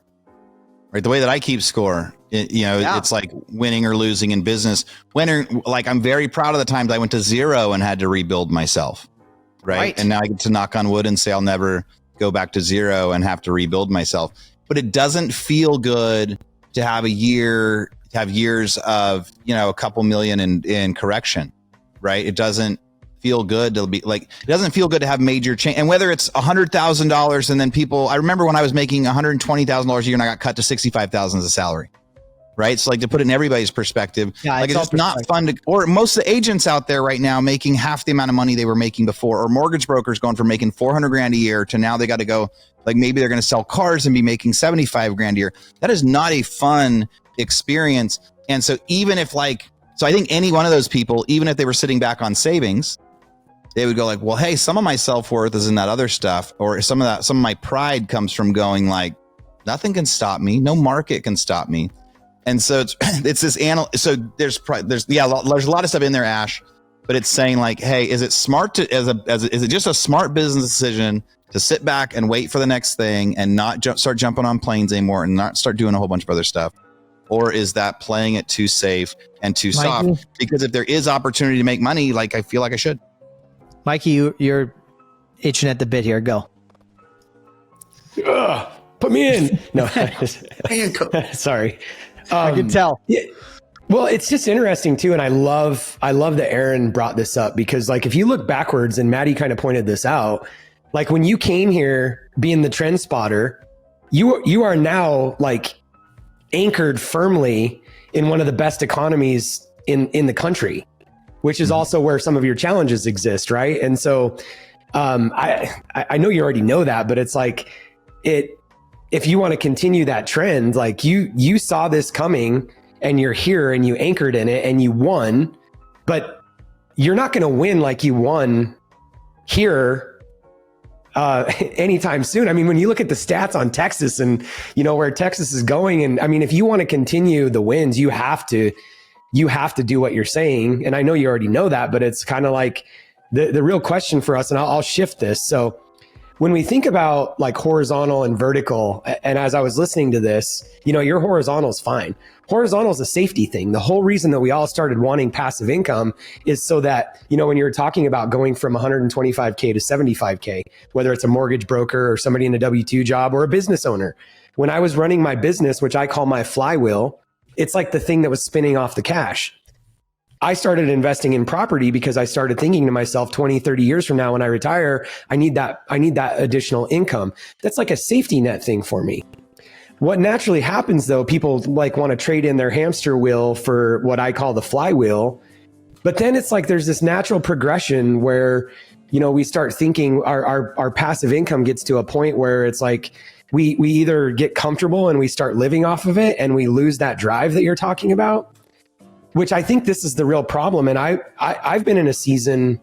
right? The way that I keep score, it's like winning or losing in business. Like I'm very proud of the times I went to 0 and had to rebuild myself, right? And now I get to knock on wood and say I'll never go back to 0 and have to rebuild myself. But it doesn't feel good to have years of, a couple million in correction, right? It doesn't feel good to be like, it doesn't feel good to have major change. And whether it's $100,000 and then I remember when I was making $120,000 a year and I got cut to $65,000 as a salary, right? So like to put it in everybody's perspective, like it's just not fun or most of the agents out there right now making half the amount of money they were making before, or mortgage brokers going from making 400 grand a year to now they got to go, like maybe they're going to sell cars and be making 75 grand a year. That is not a fun experience. And so even if so I think any one of those people, even if they were sitting back on savings, they would go like, well, hey, some of my self-worth is in that other stuff. Or some of my pride comes from going like, nothing can stop me. No market can stop me. And so it's this so there's a lot of stuff in there, Ash, but it's saying like, hey, is it smart is it just a smart business decision to sit back and wait for the next thing and not start jumping on planes anymore and not start doing a whole bunch of other stuff? Or is that playing it too safe and too soft? Because if there is opportunity to make money, like I feel like I should. Mikey, you're itching at the bit here. Go. Put me in. No, sorry. I can tell. Yeah. Well, it's just interesting too. And I love that Aaron brought this up because like, if you look backwards, and Maddie kind of pointed this out, like when you came here being the trend spotter, you are now like anchored firmly in one of the best economies in the country, which is also where some of your challenges exist. Right. And so, I know you already know that, but it's like if you want to continue that trend, like you saw this coming and you're here and you anchored in it and you won, but you're not going to win like you won here anytime soon. I mean, when you look at the stats on Texas and where Texas is going, and I mean, if you want to continue the wins, you have to do what you're saying. And I know you already know that, but it's kind of like the real question for us, and I'll shift this. So when we think about like horizontal and vertical, and as I was listening to this, your horizontal is fine. Horizontal is a safety thing. The whole reason that we all started wanting passive income is so that, when you're talking about going from 125K to 75K, whether it's a mortgage broker or somebody in a W-2 job or a business owner, when I was running my business, which I call my flywheel, it's like the thing that was spinning off the cash. I started investing in property because I started thinking to myself, 20, 30 years from now, when I retire, I need that additional income. That's like a safety net thing for me. What naturally happens though, people like want to trade in their hamster wheel for what I call the flywheel. But then it's like, there's this natural progression where, we start thinking our passive income gets to a point where it's like, we either get comfortable and we start living off of it and we lose that drive that you're talking about, which I think this is the real problem. And I've been in a season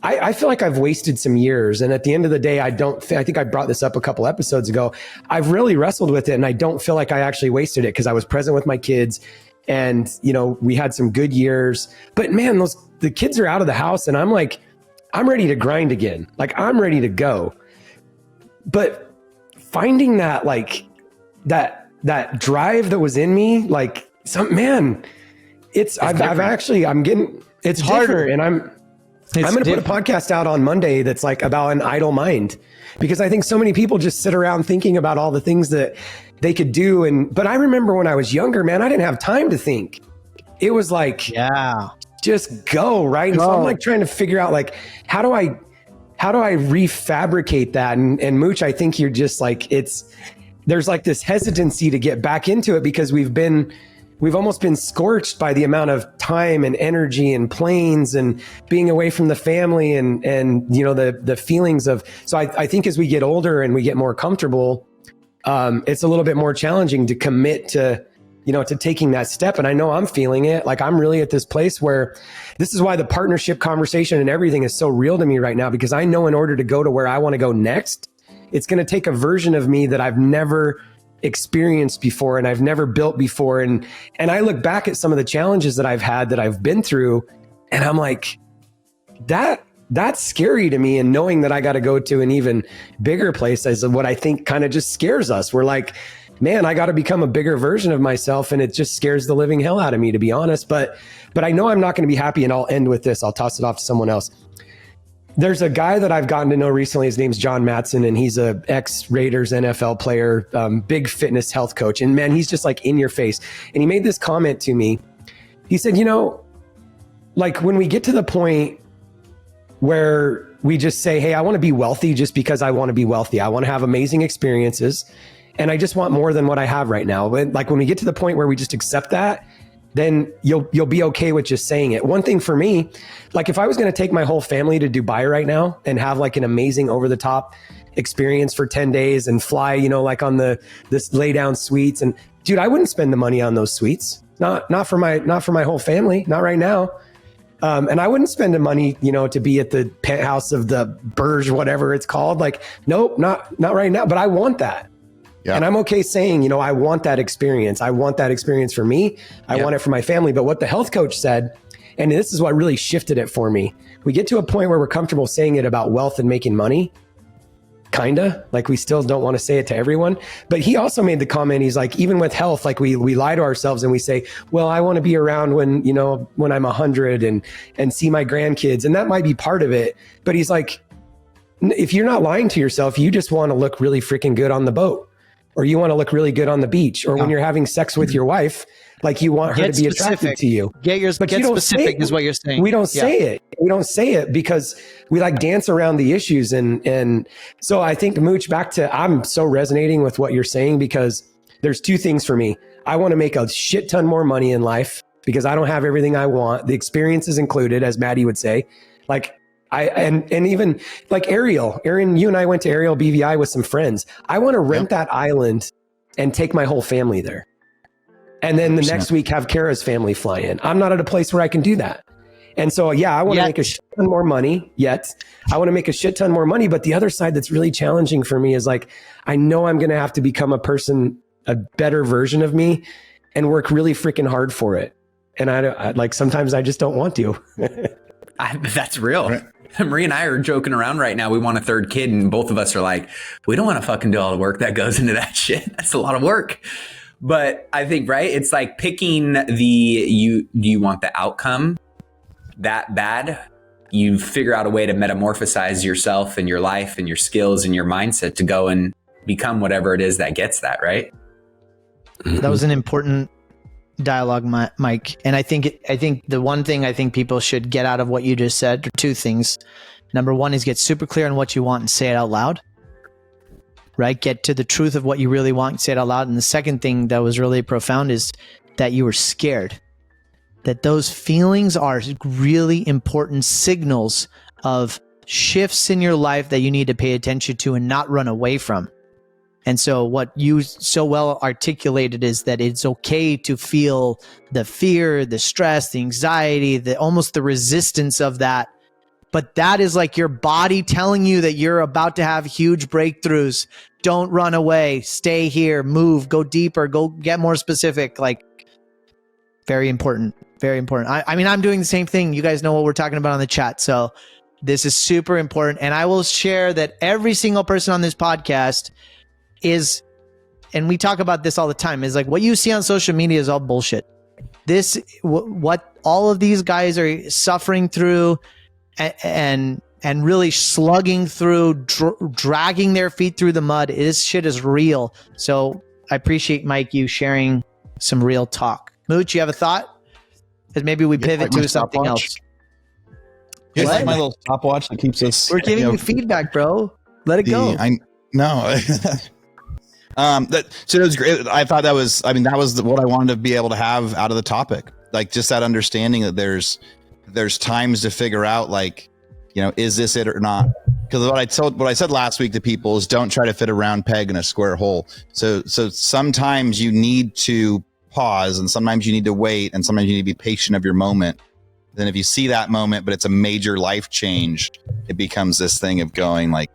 I feel like I've wasted some years. And at the end of the day, I think I brought this up a couple episodes ago. I've really wrestled with it, and I don't feel like I actually wasted it because I was present with my kids, and, you know, we had some good years. But man, the kids are out of the house, and I'm like, I'm ready to grind again. Like, I'm ready to go. But finding that, like, that drive that was in me, like, it's harder, and I'm going to put a podcast out on Monday that's like about an idle mind, because I think so many people just sit around thinking about all the things that they could do. But I remember when I was younger, man, I didn't have time to think. It was like, just go, right? And so I'm like trying to figure out, like, how do I refabricate that? And Mooch, I think you're just like, there's like this hesitancy to get back into it because we've almost been scorched by the amount of time and energy and planes and being away from the family and you know, the feelings of, so I think as we get older and we get more comfortable, it's a little bit more challenging to commit to, you know, to taking that step. And I know I'm feeling it. Like, I'm really at this place where this is why the partnership conversation and everything is so real to me right now, because I know in order to go to where I want to go next, it's going to take a version of me that I've never experienced before and I've never built before. And I look back at some of the challenges that I've had, that I've been through, and I'm like, that's scary to me. And knowing that I got to go to an even bigger place is what I think kind of just scares us. We're like, man, I got to become a bigger version of myself. And it just scares the living hell out of me, to be honest. But I know I'm not going to be happy. And I'll end with this. I'll toss it off to someone else. There's a guy that I've gotten to know recently. His name's John Matson, and he's a ex-Raiders NFL player, big fitness health coach. And man, he's just like in your face. And he made this comment to me. He said, you know, like, when we get to the point where we just say, hey, I want to be wealthy just because I want to be wealthy. I want to have amazing experiences, and I just want more than what I have right now. But like, when we get to the point where we just accept that, then you'll be okay with just saying it. One thing for me, like, if I was going to take my whole family to Dubai right now and have like an amazing over the top experience for 10 days and fly, you know, like on this lay down suites, and dude, I wouldn't spend the money on those suites. Not for my whole family, not right now. And I wouldn't spend the money, you know, to be at the penthouse of the Burj, whatever it's called. Like, nope, not right now, but I want that. Yeah. And I'm okay saying, you know, I want that experience. I want that experience for me. I want it for my family. But what the health coach said, and this is what really shifted it for me, we get to a point where we're comfortable saying it about wealth and making money. Kinda, like, we still don't want to say it to everyone. But he also made the comment, he's like, even with health, like, we lie to ourselves and we say, well, I want to be around when, you know, when I'm 100 and see my grandkids. And that might be part of it. But he's like, if you're not lying to yourself, you just want to look really freaking good on the boat, or you want to look really good on the beach, or when you're having sex with your wife, like, you want her to be attracted to you. Get specific is what you're saying. We don't say it. We don't say it because we like dance around the issues. And so I think, Mooch, I'm so resonating with what you're saying, because there's two things for me. I want to make a shit ton more money in life because I don't have everything I want. The experience is included, as Maddie would say. Like, and even like Aaron, you and I went to Ariel BVI with some friends. I want to rent that island and take my whole family there. And then the 100%. Next week have Kara's family fly in. I'm not at a place where I can do that. And so, I want to make a shit ton more money I want to make a shit ton more money. But the other side that's really challenging for me is, like, I know I'm going to have to become a better version of me, and work really freaking hard for it. And I like, sometimes I just don't want to. That's real. Right. Marie and I are joking around right now. We want a third kid, and both of us are like, we don't want to fucking do all the work that goes into that shit. That's a lot of work. But I think, right, it's like picking do you want the outcome that bad? You figure out a way to metamorphosize yourself and your life and your skills and your mindset to go and become whatever it is that gets that, right? That was an important dialogue, Mike. And I think the one thing I think people should get out of what you just said are two things. Number one is get super clear on what you want and say it out loud, right? Get to the truth of what you really want and say it out loud. And the second thing that was really profound is that you were scared, that those feelings are really important signals of shifts in your life that you need to pay attention to and not run away from. And so what you so well articulated is that it's okay to feel the fear, the stress, the anxiety, almost the resistance of that, but that is like your body telling you that you're about to have huge breakthroughs. Don't run away. Stay here. Move. Go deeper. Go get more specific. Like, very important. Very important. I mean, I'm doing the same thing. You guys know what we're talking about on the chat. So this is super important. And I will share that every single person on this podcast is, and we talk about this all the time, is like what you see on social media is all bullshit. This, what all of these guys are suffering through and really slugging through, dragging their feet through the mud. This shit is real. So I appreciate, Mike, you sharing some real talk. Mooch, you have a thought? Because maybe we pivot to something else. Yeah, like my little stopwatch that keeps us. We're giving you feedback, bro. Let it go. No. So it was great. I thought that was, that was what I wanted to be able to have out of the topic. Like just that understanding that there's times to figure out, like, is this it or not? Because what I said last week to people is don't try to fit a round peg in a square hole. So sometimes you need to pause, and sometimes you need to wait, and sometimes you need to be patient of your moment. Then if you see that moment, but it's a major life change, it becomes this thing of going like,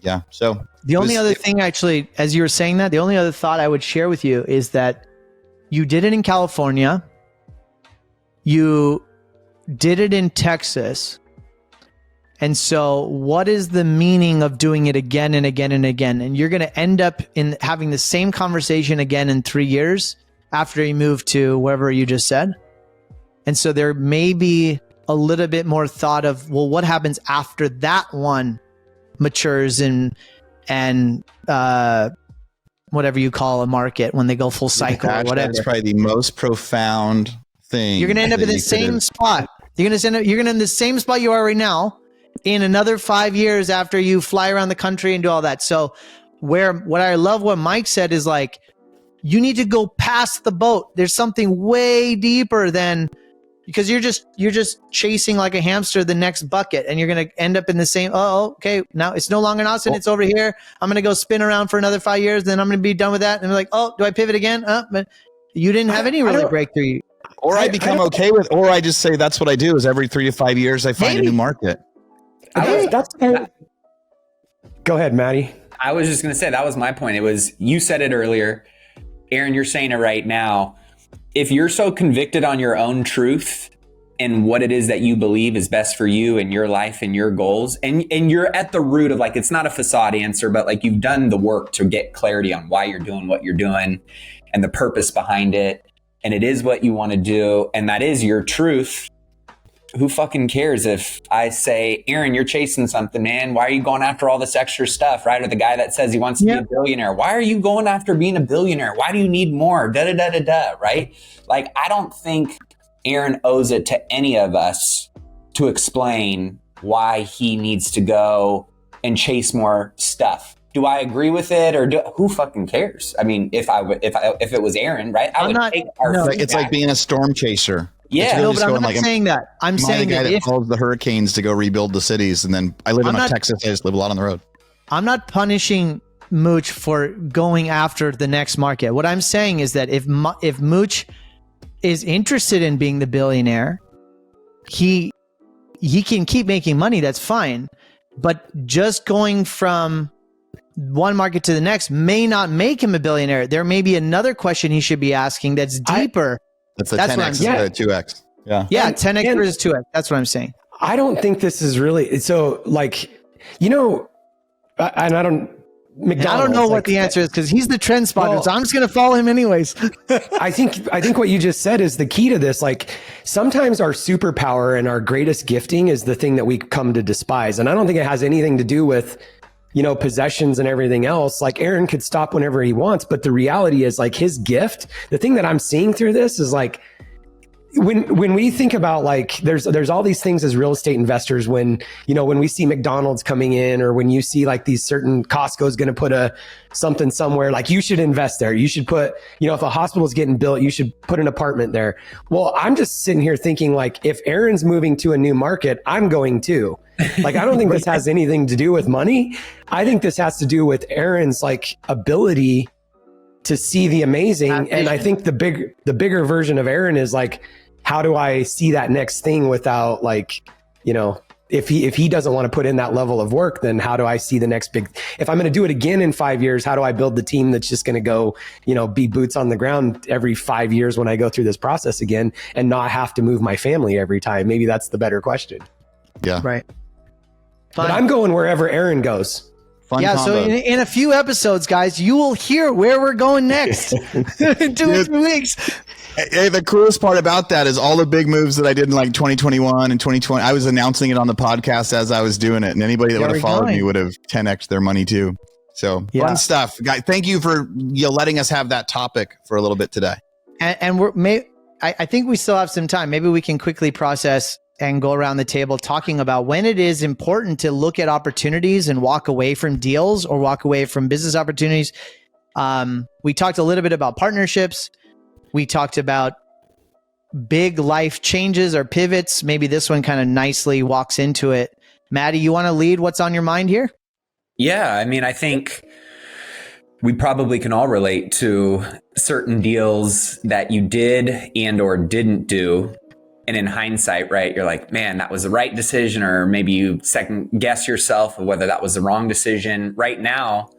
yeah. So the only other thing, actually, as you were saying that, the only other thought I would share with you is that you did it in California. You did it in Texas. And so what is the meaning of doing it again and again and again? And you're going to end up in having the same conversation again in 3 years after you move to wherever you just said. And so there may be a little bit more thought of, well, what happens after that one matures and whatever you call a market when they go full cycle or whatever. That's probably the most profound thing. You're going to end up in the same spot. You're going to end up in the same spot you are right now in another 5 years after you fly around the country and do all that. So what I love what Mike said is like, you need to go past the boat. There's something way deeper than, because you're just chasing like a hamster the next bucket, and you're going to end up in the same, okay, now it's no longer in Austin, it's over here. I'm going to go spin around for another 5 years, then I'm going to be done with that. And I'm like, do I pivot again? But you didn't have any really breakthrough. Or I become okay with, or I just say that's what I do is every 3 to 5 years I find a new market. Go ahead, Maddie. I was just going to say, that was my point. It was, you said it earlier. Aaron, you're saying it right now. If you're so convicted on your own truth and what it is that you believe is best for you and your life and your goals, and you're at the root of, like, it's not a facade answer, but like you've done the work to get clarity on why you're doing what you're doing and the purpose behind it, and it is what you want to do, and that is your truth. Who fucking cares if I say, Aaron, you're chasing something, man. Why are you going after all this extra stuff, right? Or the guy that says he wants to be a billionaire. Why are you going after being a billionaire? Why do you need more? Right? Like, I don't think Aaron owes it to any of us to explain why he needs to go and chase more stuff. Do I agree with it, or who fucking cares? I mean, if it was Aaron, right? It's like being a storm chaser. Yeah, no, but I'm not saying that. I'm saying the guy that calls the hurricanes to go rebuild the cities, and then I live in Texas. I just live a lot on the road. I'm not punishing Mooch for going after the next market. What I'm saying is that if Mooch is interested in being the billionaire, he can keep making money. That's fine, but just going from one market to the next may not make him a billionaire. There may be another question he should be asking that's deeper. That's 10x to 2x. Yeah, 10x versus 2x. That's what I'm saying. I don't think this is really so. Like, and I don't. McDonald's, I don't know what the answer is because he's the trend spotter, so I'm just going to follow him anyways. I think what you just said is the key to this. Like, sometimes our superpower and our greatest gifting is the thing that we come to despise, and I don't think it has anything to do with possessions and everything else. Like, Aaron could stop whenever he wants, but the reality is, like, his gift, the thing that I'm seeing through this is, like, when we think about, like, there's all these things as real estate investors, when we see McDonald's coming in, or when you see like these certain Costco's going to put something somewhere, like, you should invest there. You should put, if a hospital's getting built, you should put an apartment there. Well, I'm just sitting here thinking, like, if Aaron's moving to a new market, I'm going too. Like, I don't think this has anything to do with money. I think this has to do with Aaron's, like, ability to see the amazing. And I think the bigger version of Aaron is, like, how do I see that next thing without, like, if he doesn't want to put in that level of work, then how do I see the next big, if I'm going to do it again in 5 years, how do I build the team that's just going to go, be boots on the ground every 5 years when I go through this process again and not have to move my family every time? Maybe that's the better question. Yeah. Right. But I'm going wherever Aaron goes. Fun Yeah, combo. so in a few episodes, guys, you will hear where we're going next in 2 or 3 weeks. Hey, the coolest part about that is all the big moves that I did in like 2021 and 2020. I was announcing it on the podcast as I was doing it, and anybody that There would have we followed go. me would have 10x their money too. So Yeah. fun stuff, guys. Thank you for letting us have that topic for a little bit today. And I think we still have some time. Maybe we can quickly process and go around the table talking about when it is important to look at opportunities and walk away from deals or walk away from business opportunities. We talked a little bit about partnerships. We talked about big life changes or pivots. Maybe this one kind of nicely walks into it. Maddie, you want to lead what's on your mind here? Yeah, I mean, I think we probably can all relate to certain deals that you did and or didn't do. And in hindsight, right, you're like, man, that was the right decision. Or maybe you second guess yourself of whether that was the wrong decision. Right now,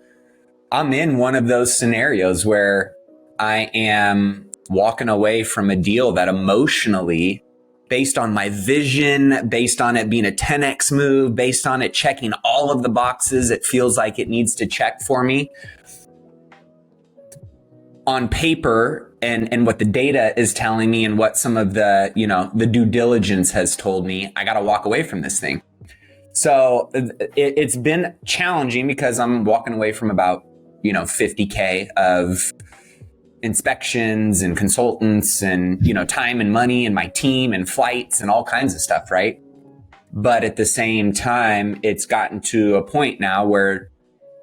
I'm in one of those scenarios where I am walking away from a deal that emotionally, based on my vision, based on it being a 10x move, based on it checking all of the boxes it feels like it needs to check for me, on paper and what the data is telling me and what some of the, the due diligence has told me, I got to walk away from this thing. So it's been challenging because I'm walking away from about, $50K of inspections and consultants and, time and money and my team and flights and all kinds of stuff. Right. But at the same time, it's gotten to a point now where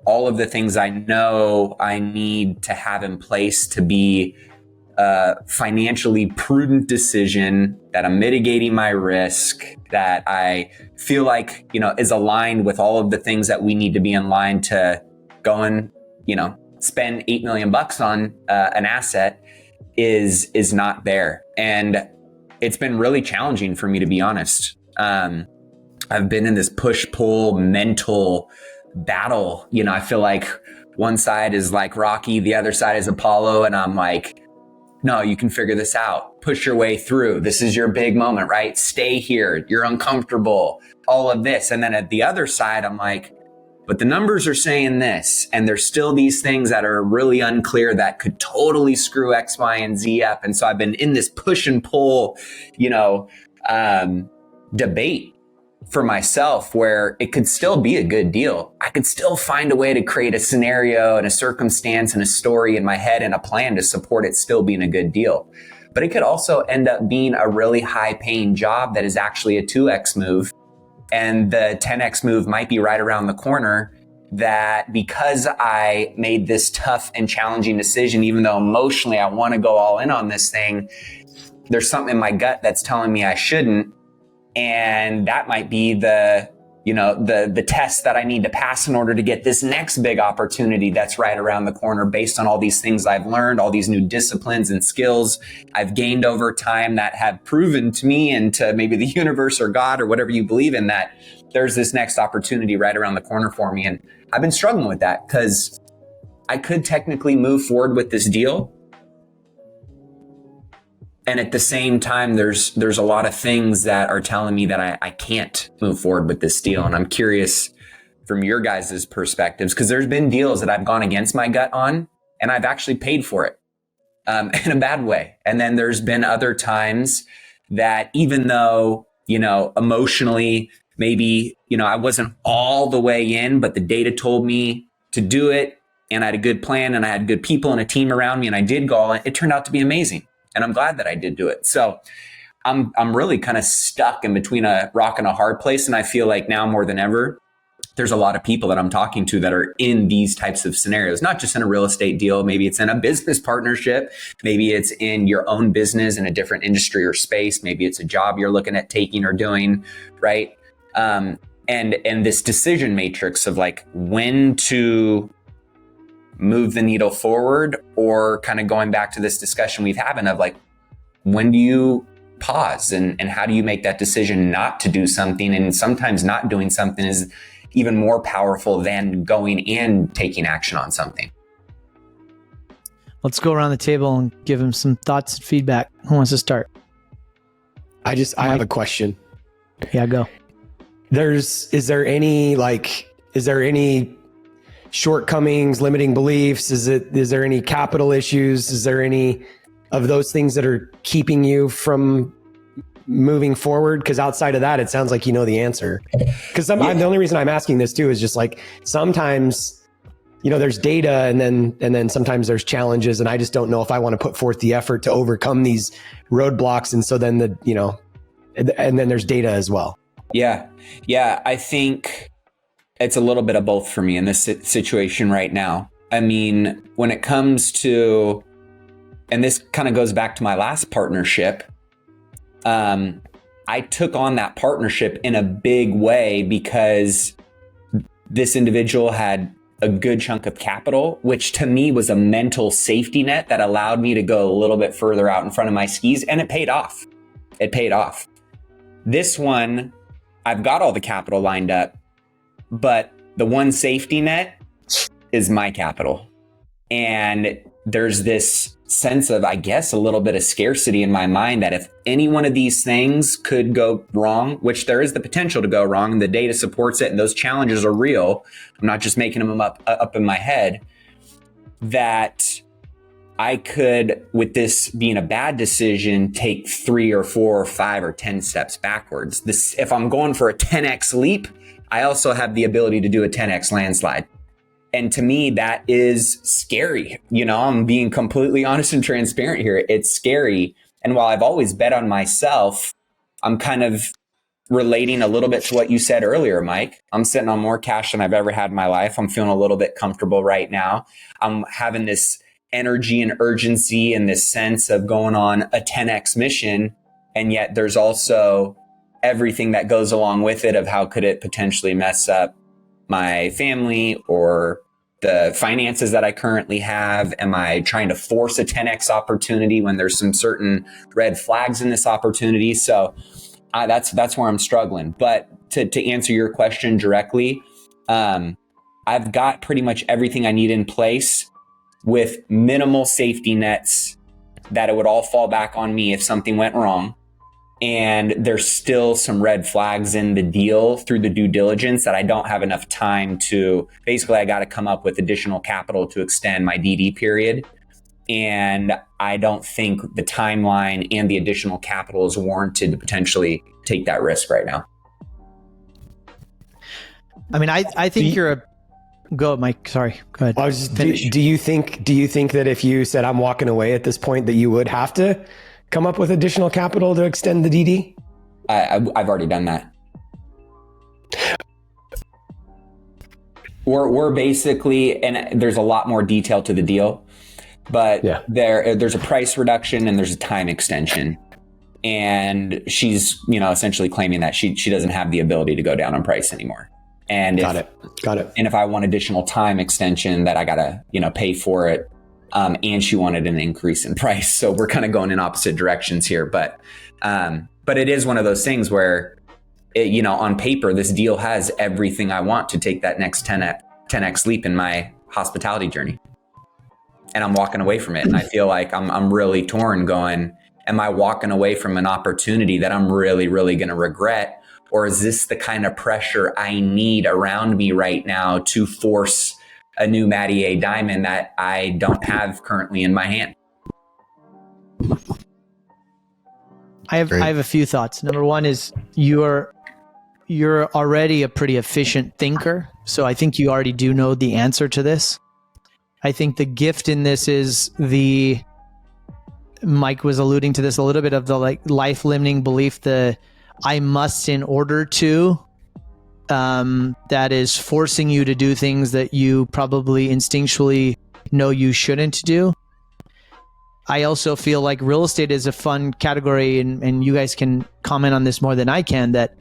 all of the things I know I need to have in place to be a financially prudent decision, that I'm mitigating my risk, that I feel like, is aligned with all of the things that we need to be in line to go and, spend $8 million on an asset is not there. And it's been really challenging for me, to be honest. I've been in this push-pull mental battle. I feel like one side is like Rocky, the other side is Apollo. And I'm like, no, you can figure this out. Push your way through. This is your big moment, right? Stay here. You're uncomfortable. All of this. And then at the other side, I'm like, but the numbers are saying this, and there's still these things that are really unclear that could totally screw X, Y, and Z up. And so I've been in this push and pull, debate for myself where it could still be a good deal. I could still find a way to create a scenario and a circumstance and a story in my head and a plan to support it still being a good deal. But it could also end up being a really high paying job that is actually a 2X move. And the 10X move might be right around the corner, that because I made this tough and challenging decision, even though emotionally I want to go all in on this thing, there's something in my gut that's telling me I shouldn't. And that might be the test that I need to pass in order to get this next big opportunity that's right around the corner, based on all these things I've learned, all these new disciplines and skills I've gained over time that have proven to me and to maybe the universe or God or whatever you believe in, that there's this next opportunity right around the corner for me. And I've been struggling with that because I could technically move forward with this deal. And at the same time, there's a lot of things that are telling me that I can't move forward with this deal. And I'm curious from your guys' perspectives, because there's been deals that I've gone against my gut on, and I've actually paid for it in a bad way. And then there's been other times that even though, emotionally, maybe, I wasn't all the way in, but the data told me to do it. And I had a good plan and I had good people and a team around me, and I did go all in. It turned out to be amazing. And I'm glad that I did do it. So I'm really kind of stuck in between a rock and a hard place. And I feel like now more than ever, there's a lot of people that I'm talking to that are in these types of scenarios, not just in a real estate deal. Maybe it's in a business partnership. Maybe it's in your own business in a different industry or space. Maybe it's a job you're looking at taking or doing, right? And this decision matrix of like when to move the needle forward, or kind of going back to this discussion we've having of like, when do you pause? And how do you make that decision not to do something? And sometimes not doing something is even more powerful than going and taking action on something. Let's go around the table and give him some thoughts and feedback. Who wants to start? I have a question. Yeah, go. Is there any shortcomings, limiting beliefs? Is there any capital issues? Is there any of those things that are keeping you from moving forward? Because outside of that, it sounds like you know the answer. Because the only reason I'm asking this too is just like sometimes, there's data and then sometimes there's challenges, and I just don't know if I want to put forth the effort to overcome these roadblocks. And so then and then there's data as well. Yeah. I think it's a little bit of both for me in this situation right now. I mean, when it comes to, and this kind of goes back to my last partnership, I took on that partnership in a big way because this individual had a good chunk of capital, which to me was a mental safety net that allowed me to go a little bit further out in front of my skis, and it paid off. This one, I've got all the capital lined up, but the one safety net is my capital. And there's this sense of, I guess, a little bit of scarcity in my mind that if any one of these things could go wrong, which there is the potential to go wrong, and the data supports it, and those challenges are real, I'm not just making them up in my head, that I could, with this being a bad decision, take 3 or 4 or 5 or 10 steps backwards. If I'm going for a 10x leap, I also have the ability to do a 10x landslide. And to me, that is scary. I'm being completely honest and transparent here. It's scary. And while I've always bet on myself, I'm kind of relating a little bit to what you said earlier, Mike. I'm sitting on more cash than I've ever had in my life. I'm feeling a little bit comfortable right now. I'm having this energy and urgency and this sense of going on a 10x mission. And yet there's also everything that goes along with it of how could it potentially mess up my family or the finances that I currently have. Am I trying to force a 10x opportunity when there's some certain red flags in this opportunity? So that's where I'm struggling. But to answer your question directly, I've got pretty much everything I need in place with minimal safety nets that it would all fall back on me if something went wrong. And there's still some red flags in the deal through the due diligence that I don't have enough time to, basically I got to come up with additional capital to extend my DD period. And I don't think the timeline and the additional capital is warranted to potentially take that risk right now. I mean, I think go, Mike. Sorry. Go ahead. I was just, do you think that if you said I'm walking away at this point that you would have to come up with additional capital to extend the DD? I've already done that. We're basically, and there's a lot more detail to the deal, but there's a price reduction and there's a time extension. And she's, essentially claiming that she doesn't have the ability to go down on price anymore. And Got it. And if I want additional time extension, that I gotta, pay for it. And she wanted an increase in price. So we're kind of going in opposite directions here. But it is one of those things where, on paper, this deal has everything I want to take that next 10x leap in my hospitality journey. And I'm walking away from it. And I feel like I'm really torn going, am I walking away from an opportunity that I'm really, really going to regret? Or is this the kind of pressure I need around me right now to force a new Matty A diamond that I don't have currently in my hand? I have a few thoughts. Number one is you're already a pretty efficient thinker. So I think you already do know the answer to this. I think the gift in this is Mike was alluding to this a little bit of the life limiting belief, the I must in order to, that is forcing you to do things that you probably instinctually know you shouldn't do. I also feel like real estate is a fun category, and you guys can comment on this more than I can, that,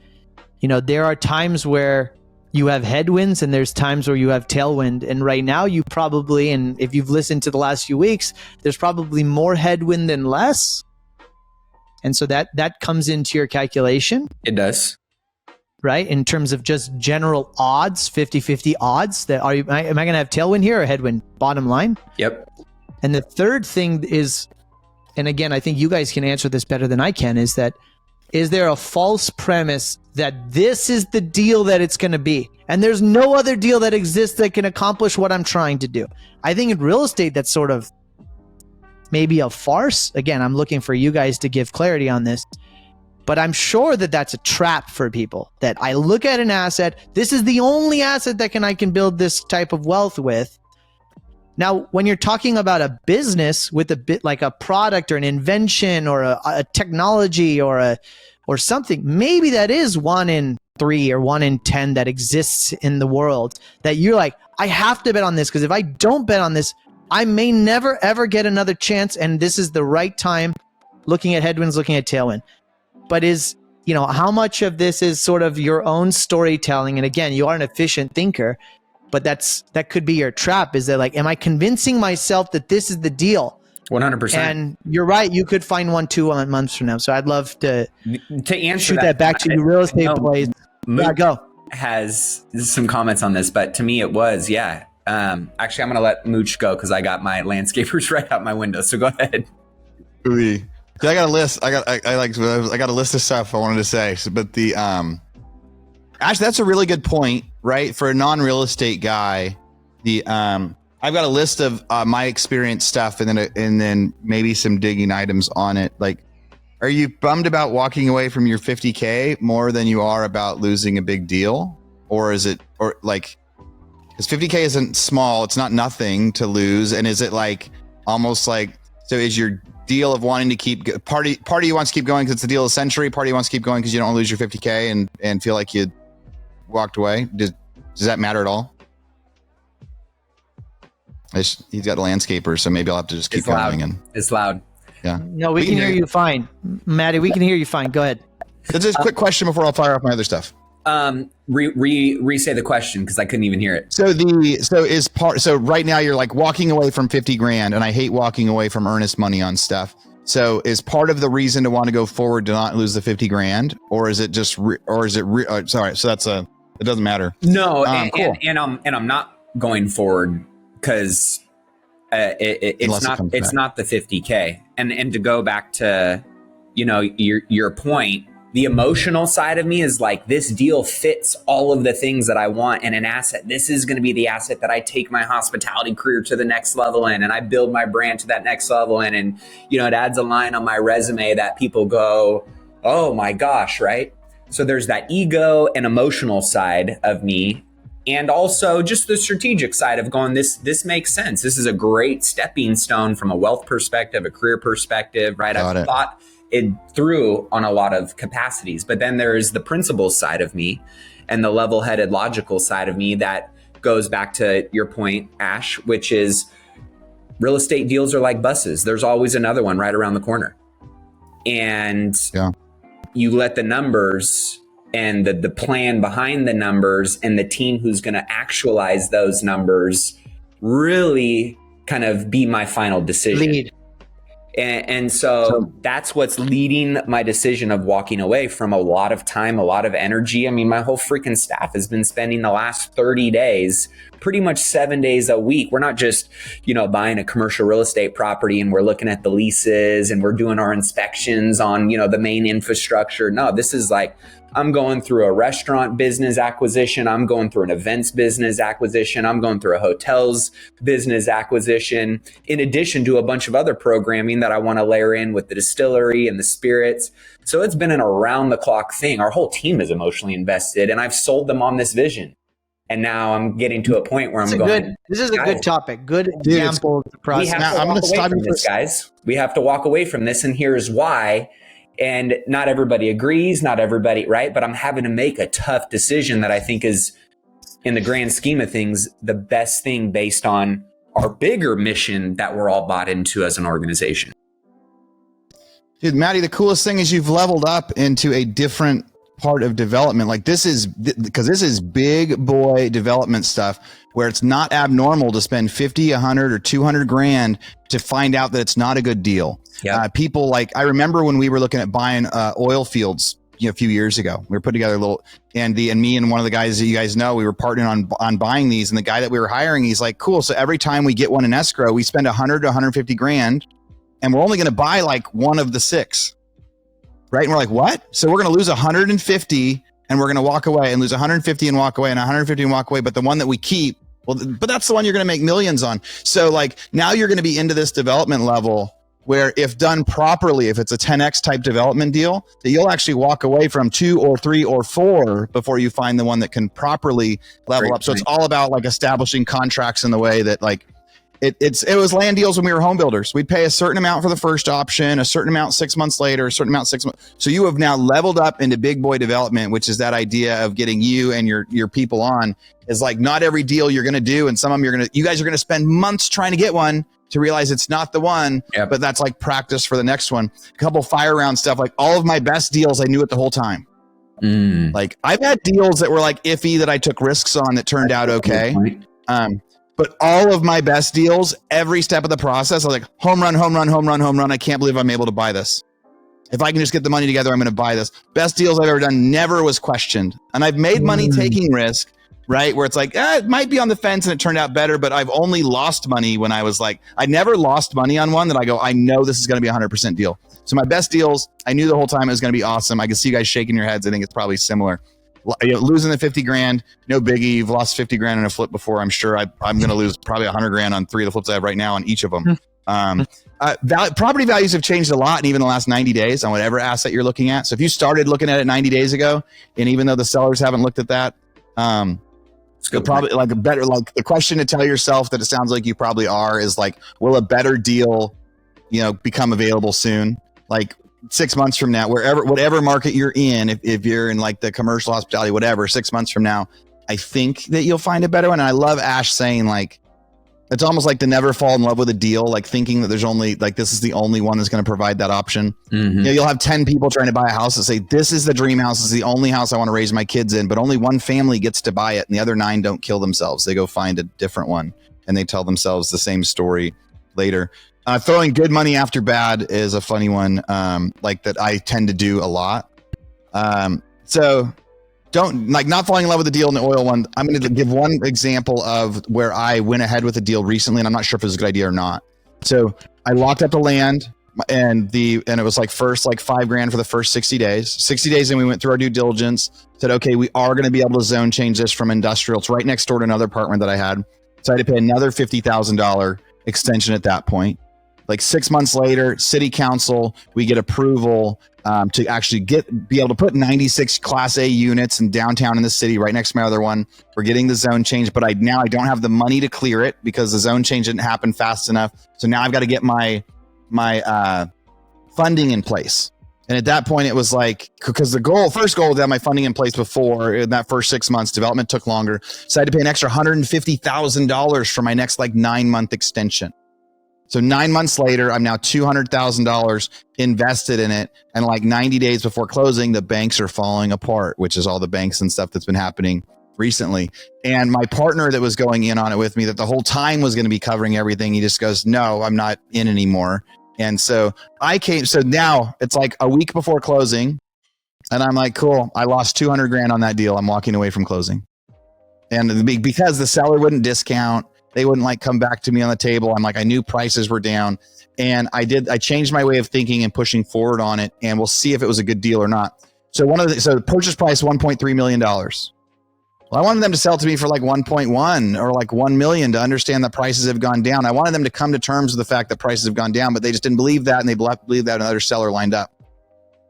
there are times where you have headwinds and there's times where you have tailwind. And right now you probably, and if you've listened to the last few weeks, there's probably more headwind than less. And so that comes into your calculation, It does. right? In terms of just general odds, 50-50 odds that am I going to have tailwind here or headwind? Bottom line. Yep. And the third thing is, and again, I think you guys can answer this better than I can, is there a false premise that this is the deal that it's going to be? And there's no other deal that exists that can accomplish what I'm trying to do. I think in real estate, that's sort of maybe a farce. Again, I'm looking for you guys to give clarity on this, but I'm sure that that's a trap for people, that I look at an asset. This is the only asset that I can build this type of wealth with. Now, when you're talking about a business with a bit like a product or an invention or a technology or something, maybe that is 1 in 3 or 1 in 10 that exists in the world that you're like, I have to bet on this, because if I don't bet on this, I may never ever get another chance. And this is the right time, looking at headwinds, looking at tailwind. But how much of this is sort of your own storytelling? And again, you are an efficient thinker, but that could be your trap. Is that like, am I convincing myself that this is the deal? 100%. And you're right. You could find 1-2 months from now. So I'd love to answer shoot that back to you, real estate plays. Yeah, go. Has some comments on this, but to me it was, yeah. Actually, I'm going to let Mooch go because I got my landscapers right out my window. So go ahead. I got a list. I got a list of stuff I wanted to say. So, but actually, that's a really good point, right? For a non-real estate guy, I've got a list of my experience stuff, and then maybe some digging items on it. Like, are you bummed about walking away from your 50K more than you are about losing a big deal, or is it, or like, because 50K isn't small, it's not nothing to lose, and is it like almost like, so is your deal of wanting to keep party you wants to keep going because it's the deal of the century, party wants to keep going because you don't want to lose your 50K and feel like you walked away? Does that matter at all? He's got a landscaper, so maybe I'll have to just keep going. And it's loud. Yeah. No, we can hear you fine, Maddie. We can hear you fine. Go ahead. Just a quick question before I'll fire off my other stuff. Re-say the question because I couldn't even hear it. So right now you're like walking away from 50 grand, and I hate walking away from earnest money on stuff. So is part of the reason to want to go forward to not lose the 50 grand, or is it just, sorry. So it doesn't matter. No. Cool. And I'm not going forward because it's not the 50K. And to go back to, your point, the emotional side of me is like, this deal fits all of the things that I want in an asset. This is going to be the asset that I take my hospitality career to the next level in, and I build my brand to that next level in. And, it adds a line on my resume that people go, oh my gosh, right? So there's that ego and emotional side of me. And also just the strategic side of going, this makes sense. This is a great stepping stone from a wealth perspective, a career perspective, right? I've thought it through on a lot of capacities. But then there's the principles side of me and the level-headed logical side of me that goes back to your point, Ash, which is real estate deals are like buses. There's always another one right around the corner. And you let the numbers and the plan behind the numbers and the team who's going to actualize those numbers really kind of be my final decision. Lead. And so that's what's leading my decision of walking away from a lot of time, a lot of energy. I mean, my whole freaking staff has been spending the last 30 days, pretty much 7 days a week. We're not just, buying a commercial real estate property and we're looking at the leases and we're doing our inspections on, the main infrastructure. No, this is like, I'm going through a restaurant business acquisition. I'm going through an events business acquisition. I'm going through a hotels business acquisition, in addition to a bunch of other programming that I want to layer in with the distillery and the spirits. So it's been an around the clock thing. Our whole team is emotionally invested, and I've sold them on this vision. And now I'm getting to a point where this is a good topic. Good example of the process. We have to walk away from this, guys. We have to walk away from this, and here's why. And not everybody agrees, not everybody, right? But I'm having to make a tough decision that I think is, in the grand scheme of things, the best thing based on our bigger mission that we're all bought into as an organization. Dude, Maddie, the coolest thing is you've leveled up into a different part of development. Like this is because this is big boy development stuff where it's not abnormal to spend 50, 100 or 200 grand to find out that it's not a good deal. Yeah. People like, I remember when we were looking at buying oil fields, a few years ago, we were putting together a little, and me and one of the guys that you guys know, we were partnering on buying these. And the guy that we were hiring, he's like, cool. So every time we get one in escrow, we spend 100 to 150 grand and we're only going to buy like one of the 6. Right. And we're like, what? So we're going to lose 150 and we're going to walk away and lose 150 and walk away and 150 and walk away. But the one that we keep, well, but that's the one you're going to make millions on. So like now you're going to be into this development level where if done properly, if it's a 10X type development deal, that you'll actually walk away from 2 or 3 or 4 before you find the one that can properly level up. So it's all about like establishing contracts in the way that like it was land deals when we were home builders. We'd pay a certain amount for the first option, a certain amount 6 months later, a certain amount 6 months. So you have now leveled up into big boy development, which is that idea of getting you and your people on is like not every deal you're going to do. And some of them you guys are going to spend months trying to get one to realize it's not the one, Yep. But that's like practice for the next one. A couple fire round stuff, like all of my best deals, I knew it the whole time. Like I've had deals that were like iffy that I took risks on that turned out okay. But all of my best deals, every step of the process, I was like, home run, home run, home run, home run. I can't believe I'm able to buy this. If I can just get the money together, I'm going to buy this. Best deals I've ever done, never was questioned. And I've made money taking risk, right? Where it's like, it might be on the fence and it turned out better, but I've only lost money when I was like, I never lost money on one that I go, I know this is going to be a 100% deal. So my best deals, I knew the whole time it was going to be awesome. I can see you guys shaking your heads. I think it's probably similar. Losing the 50 grand, no biggie. You've lost 50 grand in a flip before. I'm sure I'm going to lose probably 100 grand on 3 of the flips I have right now on each of them. Property values have changed a lot, and even the last 90 days on whatever asset you're looking at. So if you started looking at it 90 days ago, and even though the sellers haven't looked at that, probably like the question to tell yourself that it sounds like you probably are is like, will a better deal, become available soon? Like 6 months from now, whatever market you're in, if you're in like the commercial hospitality, whatever, 6 months from now, I think that you'll find a better one. And I love Ash saying like, it's almost like to never fall in love with a deal, like thinking that there's only like, this is the only one that's going to provide that option. You'll have 10 people trying to buy a house and say, this is the dream house. This is the only house I want to raise my kids in, but only one family gets to buy it. And the other 9 don't kill themselves. They go find a different one and they tell themselves the same story later. Throwing good money after bad is a funny one, like that I tend to do a lot. So don't like not falling in love with the deal in the oil one. I'm going to give one example of where I went ahead with a deal recently, and I'm not sure if it was a good idea or not. So I locked up the land and it was like first like $5 grand for the first 60 days. 60 days in, we went through our due diligence, said, okay, we are going to be able to zone change this from industrial. It's right next door to another apartment that I had. So I had to pay another $50,000 extension at that point. Like 6 months later, city council, we get approval to actually be able to put 96 Class A units in downtown in the city, right next to my other one. We're getting the zone change, but I don't have the money to clear it because the zone change didn't happen fast enough. So now I've got to get my funding in place. And at that point, it was like, because the first goal was to have my funding in place before in that first 6 months. Development took longer, so I had to pay an extra $150,000 for my next like 9-month extension. So 9 months later, I'm now $200,000 invested in it. And like 90 days before closing, the banks are falling apart, which is all the banks and stuff that's been happening recently. And my partner that was going in on it with me, that the whole time was going to be covering everything, he just goes, no, I'm not in anymore. And so so now it's like a week before closing. And I'm like, cool, I lost 200 grand on that deal. I'm walking away from closing. And because the seller wouldn't discount, they wouldn't like come back to me on the table. I'm like, I knew prices were down, and I changed my way of thinking and pushing forward on it, and we'll see if it was a good deal or not. So the purchase price, $1.3 million. Well, I wanted them to sell to me for like 1.1 or like 1 million to understand that prices have gone down. I wanted them to come to terms with the fact that prices have gone down, but they just didn't believe that. And they believed that another seller lined up.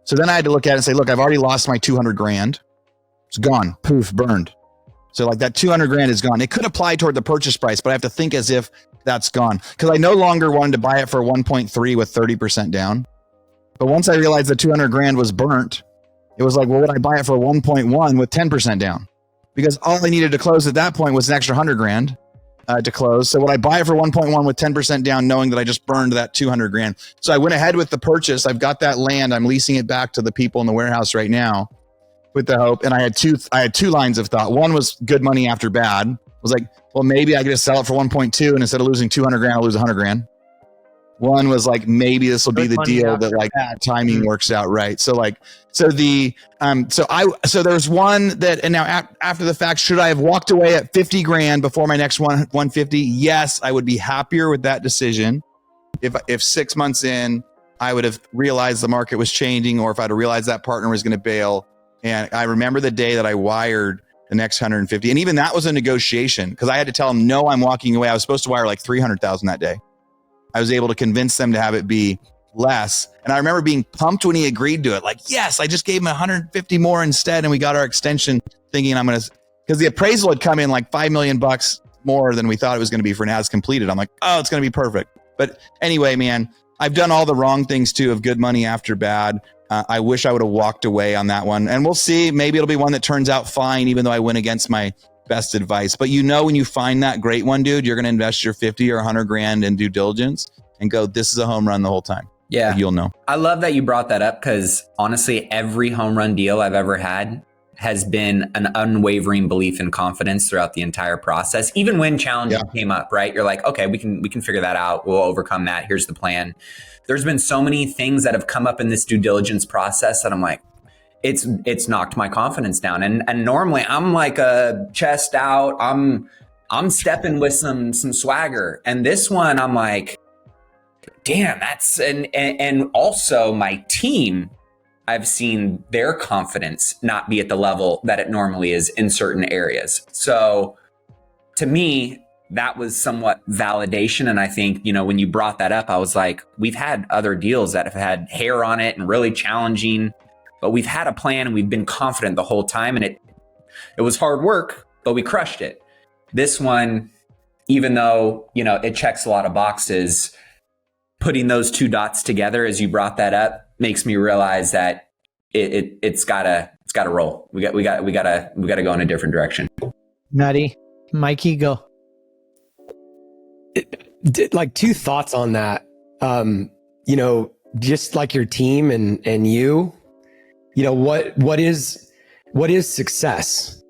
So then I had to look at it and say, look, I've already lost my 200 grand. It's gone, poof, burned. So like that 200 grand is gone. It could apply toward the purchase price, but I have to think as if that's gone because I no longer wanted to buy it for 1.3 with 30% down. But once I realized the 200 grand was burnt, it was like, well, would I buy it for 1.1 with 10% down? Because all I needed to close at that point was an extra 100 grand to close. So would I buy it for 1.1 with 10% down, knowing that I just burned that 200 grand? So I went ahead with the purchase. I've got that land. I'm leasing it back to the people in the warehouse right now. with the hope. And I had two lines of thought. One was good money after bad. I was like, well, maybe I could just sell it for 1.2 and instead of losing 200 grand, I'll lose 100 grand. One was like, maybe this will be the deal that like timing works out right. So like, so there was one that, and now after the fact, should I have walked away at 50 grand before my next 150? Yes, I would be happier with that decision. If 6 months in, I would have realized the market was changing, or if I'd have realized that partner was going to bail. And I remember the day that I wired the next 150. And even that was a negotiation because I had to tell him, no, I'm walking away. I was supposed to wire like 300,000 that day. I was able to convince them to have it be less. And I remember being pumped when he agreed to it. Like, yes, I just gave him 150 more instead. And we got our extension thinking because the appraisal had come in like $5 million more than we thought it was going to be for an as completed. I'm like, oh, it's going to be perfect. But anyway, man, I've done all the wrong things too of good money after bad. I wish I would have walked away on that one. And we'll see. Maybe it'll be one that turns out fine, even though I went against my best advice. But when you find that great one, dude, you're going to invest your 50 or 100 grand in due diligence and go, this is a home run the whole time. Yeah. You'll know. I love that you brought that up because honestly, every home run deal I've ever had has been an unwavering belief and confidence throughout the entire process. Even when challenges came up, right? You're like, okay, we can figure that out. We'll overcome that. Here's the plan. There's been so many things that have come up in this due diligence process that I'm like, it's knocked my confidence down. And normally I'm like a chest out. I'm stepping with some swagger. And this one, I'm like, damn, that's and also my team, I've seen their confidence not be at the level that it normally is in certain areas. So to me, that was somewhat validation. And I think, when you brought that up, I was like, we've had other deals that have had hair on it and really challenging, but we've had a plan and we've been confident the whole time. And it was hard work, but we crushed it. This one, even though, it checks a lot of boxes, putting those two dots together as you brought that up makes me realize that it's gotta roll. We gotta go in a different direction. Maddie, Mikey, go. Like two thoughts on that. Just like your team and you, what is success?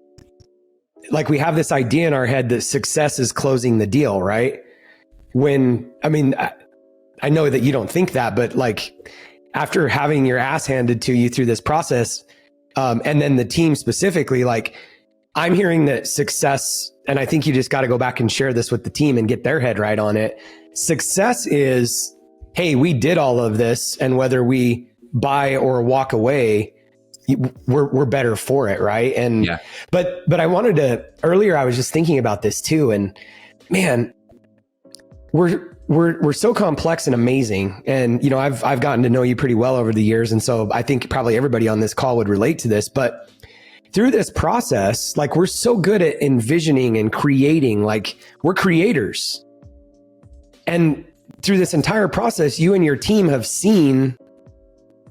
Like we have this idea in our head that success is closing the deal, right? I know that you don't think that, but like after having your ass handed to you through this process, and then the team specifically, like I'm hearing that success, and I think you just got to go back and share this with the team and get their head right on it. Success is, hey, we did all of this, and whether we buy or walk away, we're better for it, right? And yeah. But I wanted to earlier. I was just thinking about this too, and man, we're so complex and amazing. And I've gotten to know you pretty well over the years, and so I think probably everybody on this call would relate to this. But through this process, like we're so good at envisioning and creating, like we're creators. And through this entire process, you and your team have seen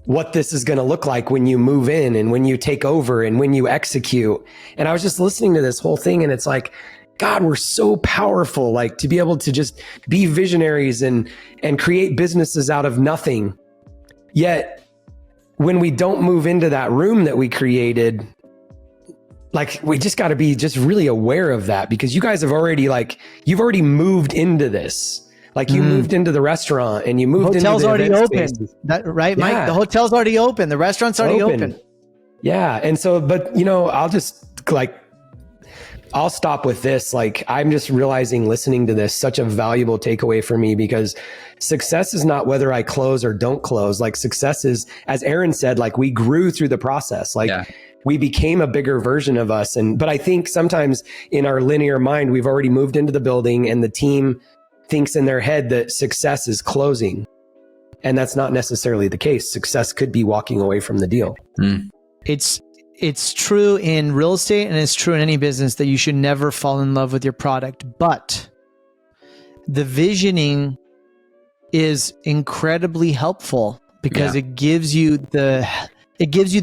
what this is going to look like when you move in and when you take over and when you execute. And I was just listening to this whole thing, and it's like, God, we're so powerful, like to be able to just be visionaries and create businesses out of nothing. Yet when we don't move into that room that we created, like we just got to be just really aware of that, because you guys have already you've already moved into this. Like you moved into the restaurant and you moved into the hotel's already open. That, right, Mike? Yeah. The hotel's already open. The restaurant's already open. Yeah. And so, but I'll just I'll stop with this. Like, I'm just realizing listening to this, such a valuable takeaway for me, because success is not whether I close or don't close. Like success is, as Aaron said, like we grew through the process. Like we became a bigger version of us. But I think sometimes in our linear mind, we've already moved into the building and the team thinks in their head that success is closing. And that's not necessarily the case. Success could be walking away from the deal. It's true in real estate, and it's true in any business, that you should never fall in love with your product. But the visioning is incredibly helpful because it gives you the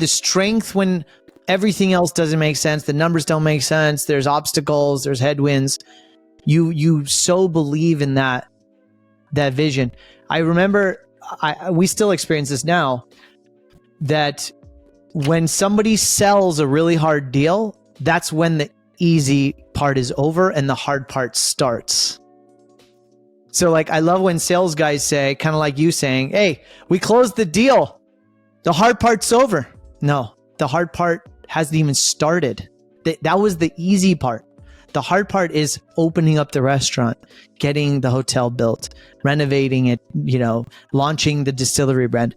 strength when everything else doesn't make sense. The numbers don't make sense. There's obstacles, there's headwinds. You so believe in that vision. I remember we still experience this now, that when somebody sells a really hard deal, that's when the easy part is over and the hard part starts. So like, I love when sales guys say, kind of like you saying, hey, we closed the deal. The hard part's over. No, the hard part hasn't even started. That was the easy part. The hard part is opening up the restaurant, getting the hotel built, renovating it, launching the distillery brand.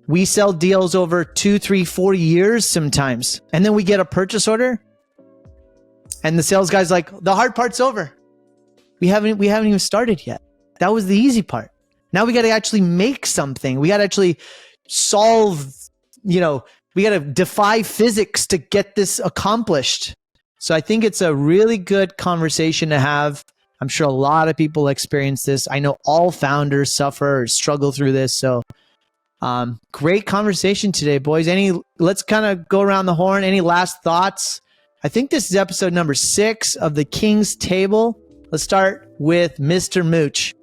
We sell deals over 2, 3, 4 years sometimes. And then we get a purchase order. And the sales guy's like, the hard part's over. We haven't even started yet. That was the easy part. Now we got to actually make something. We got to actually solve, we got to defy physics to get this accomplished. So I think it's a really good conversation to have. I'm sure a lot of people experience this. I know all founders suffer or struggle through this. So great conversation today, boys. Let's kind of go around the horn. Any last thoughts? I think this is episode number 6 of the King's Table. Let's start with Mr. Mooch.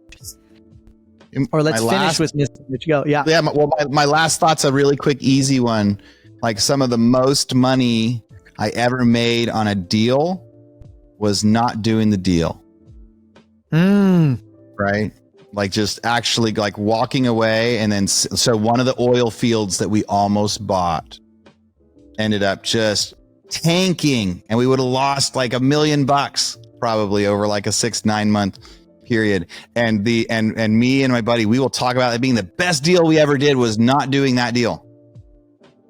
Or let's finish with Mr. Mooch. Go. Yeah. Yeah. My last thought's a really quick, easy one. Like, some of the most money I ever made on a deal was not doing the deal. Right? Like, just actually like walking away. And then, so one of the oil fields that we almost bought ended up just tanking, and we would have lost like $1 million probably over like a 6-9 month period. And me and my buddy, we will talk about it being the best deal we ever did was not doing that deal.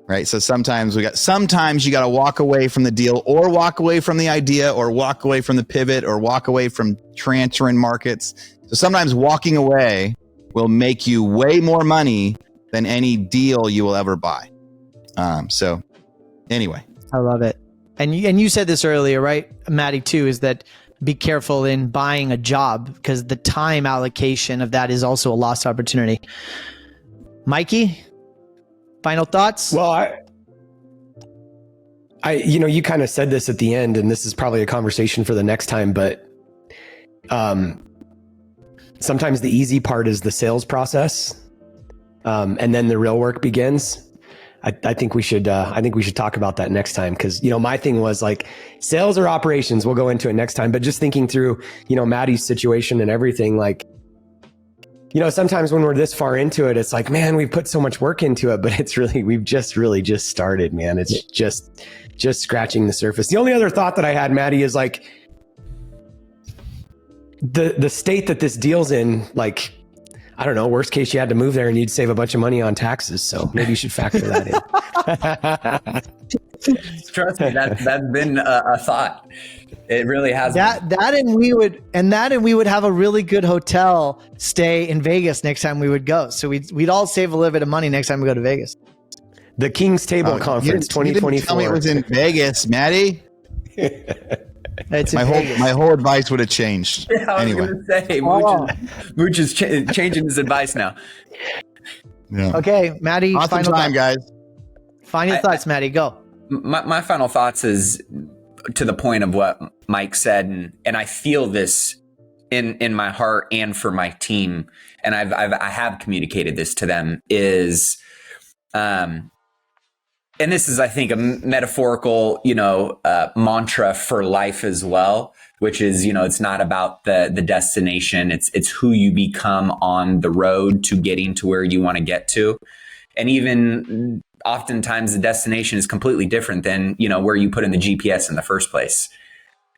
Right. So sometimes you got to walk away from the deal, or walk away from the idea, or walk away from the pivot, or walk away from transferring markets. So sometimes walking away will make you way more money than any deal you will ever buy. So anyway. I love it. And you said this earlier, right, Maddie, too, is that be careful in buying a job, because the time allocation of that is also a lost opportunity. Mikey, final thoughts? Well, you kind of said this at the end, and this is probably a conversation for the next time, but sometimes the easy part is the sales process, and then the real work begins. I think we should talk about that next time, because my thing was like sales or operations. We'll go into it next time, but just thinking through Maddie's situation and everything, like sometimes when we're this far into it, it's like, man, we've put so much work into it, but we've just started, man. It's just scratching the surface. The only other thought that I had, Maddie, is like the state that this deal's in, like, I don't know, worst case, you had to move there and you'd save a bunch of money on taxes. So maybe you should factor that in. Trust me, that's been a thought. It really has. And we would have a really good hotel stay in Vegas next time we would go. So we'd all save a little bit of money next time we go to Vegas. The King's Table Conference 2024. You didn't tell me it was in Vegas, Maddie. My whole advice would have changed. Yeah, I was going to say, Mooch is changing his advice now. Yeah. Okay, Maddie. Awesome time, guys. Final thoughts, Maddie. Go. My final thoughts is to the point of what Mike said, and I feel this in my heart and for my team, and I have communicated this to them, is and this is, I think, a metaphorical, mantra for life as well, which is, it's not about the destination. It's who you become on the road to getting to where you want to get to. And even oftentimes the destination is completely different than, where you put in the GPS in the first place.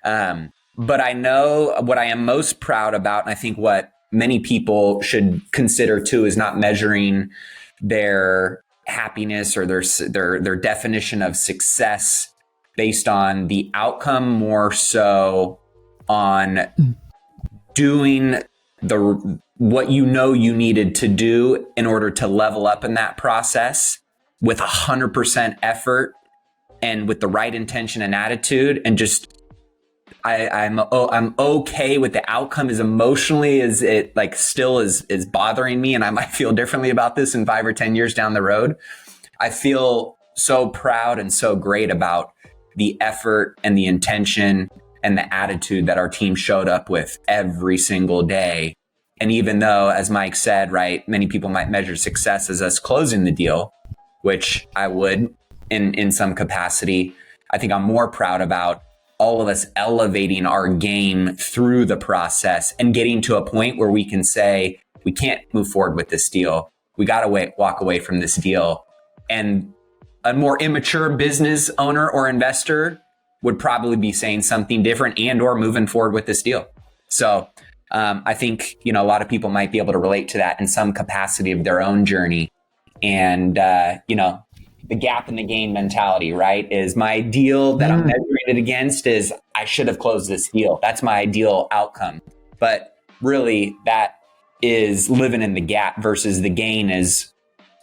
But I know what I am most proud about, and I think what many people should consider too, is not measuring their happiness or their definition of success based on the outcome, more so on doing what you needed to do in order to level up in that process with 100% effort and with the right intention and attitude, and just I'm okay with the outcome as emotionally as it still is bothering me, and I might feel differently about this in 5 or 10 years down the road. I feel so proud and so great about the effort and the intention and the attitude that our team showed up with every single day. And even though, as Mike said, right, many people might measure success as us closing the deal, which I would, in some capacity. I think I'm more proud about all of us elevating our game through the process and getting to a point where we can say, we can't move forward with this deal. We got to walk away from this deal. And a more immature business owner or investor would probably be saying something different and or moving forward with this deal. So I think, a lot of people might be able to relate to that in some capacity of their own journey. And, the gap in the gain mentality, right? Is my ideal that I'm measuring it against is I should have closed this deal. That's my ideal outcome. But really that is living in the gap versus the gain is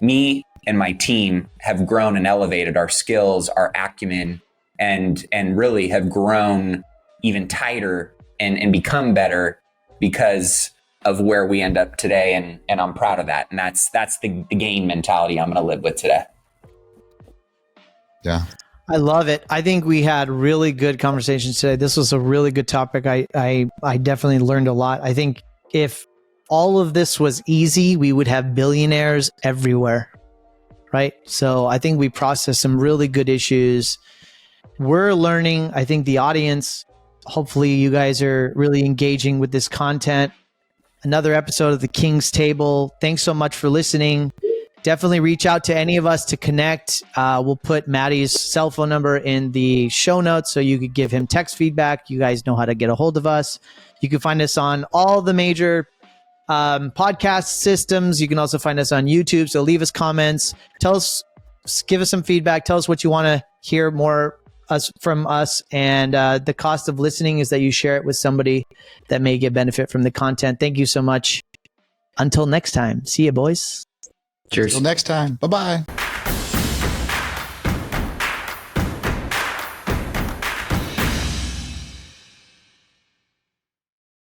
me and my team have grown and elevated our skills, our acumen, and really have grown even tighter and become better because of where we end up today. And I'm proud of that. And that's the gain mentality I'm going to live with today. Yeah. I love it. I think we had really good conversations today. This was a really good topic. I definitely learned a lot. I think if all of this was easy, we would have billionaires everywhere, right? So I think we processed some really good issues. We're learning. I think the audience, hopefully you guys are really engaging with this content. Another episode of the King's Table. Thanks so much for listening. Definitely reach out to any of us to connect. We'll put Maddie's cell phone number in the show notes so you could give him text feedback. You guys know how to get a hold of us. You can find us on all the major podcast systems. You can also find us on YouTube. So leave us comments. Tell us, give us some feedback. Tell us what you want to hear more from us. And the cost of listening is that you share it with somebody that may get benefit from the content. Thank you so much. Until next time. See you, boys. Cheers. Until next time. Bye-bye.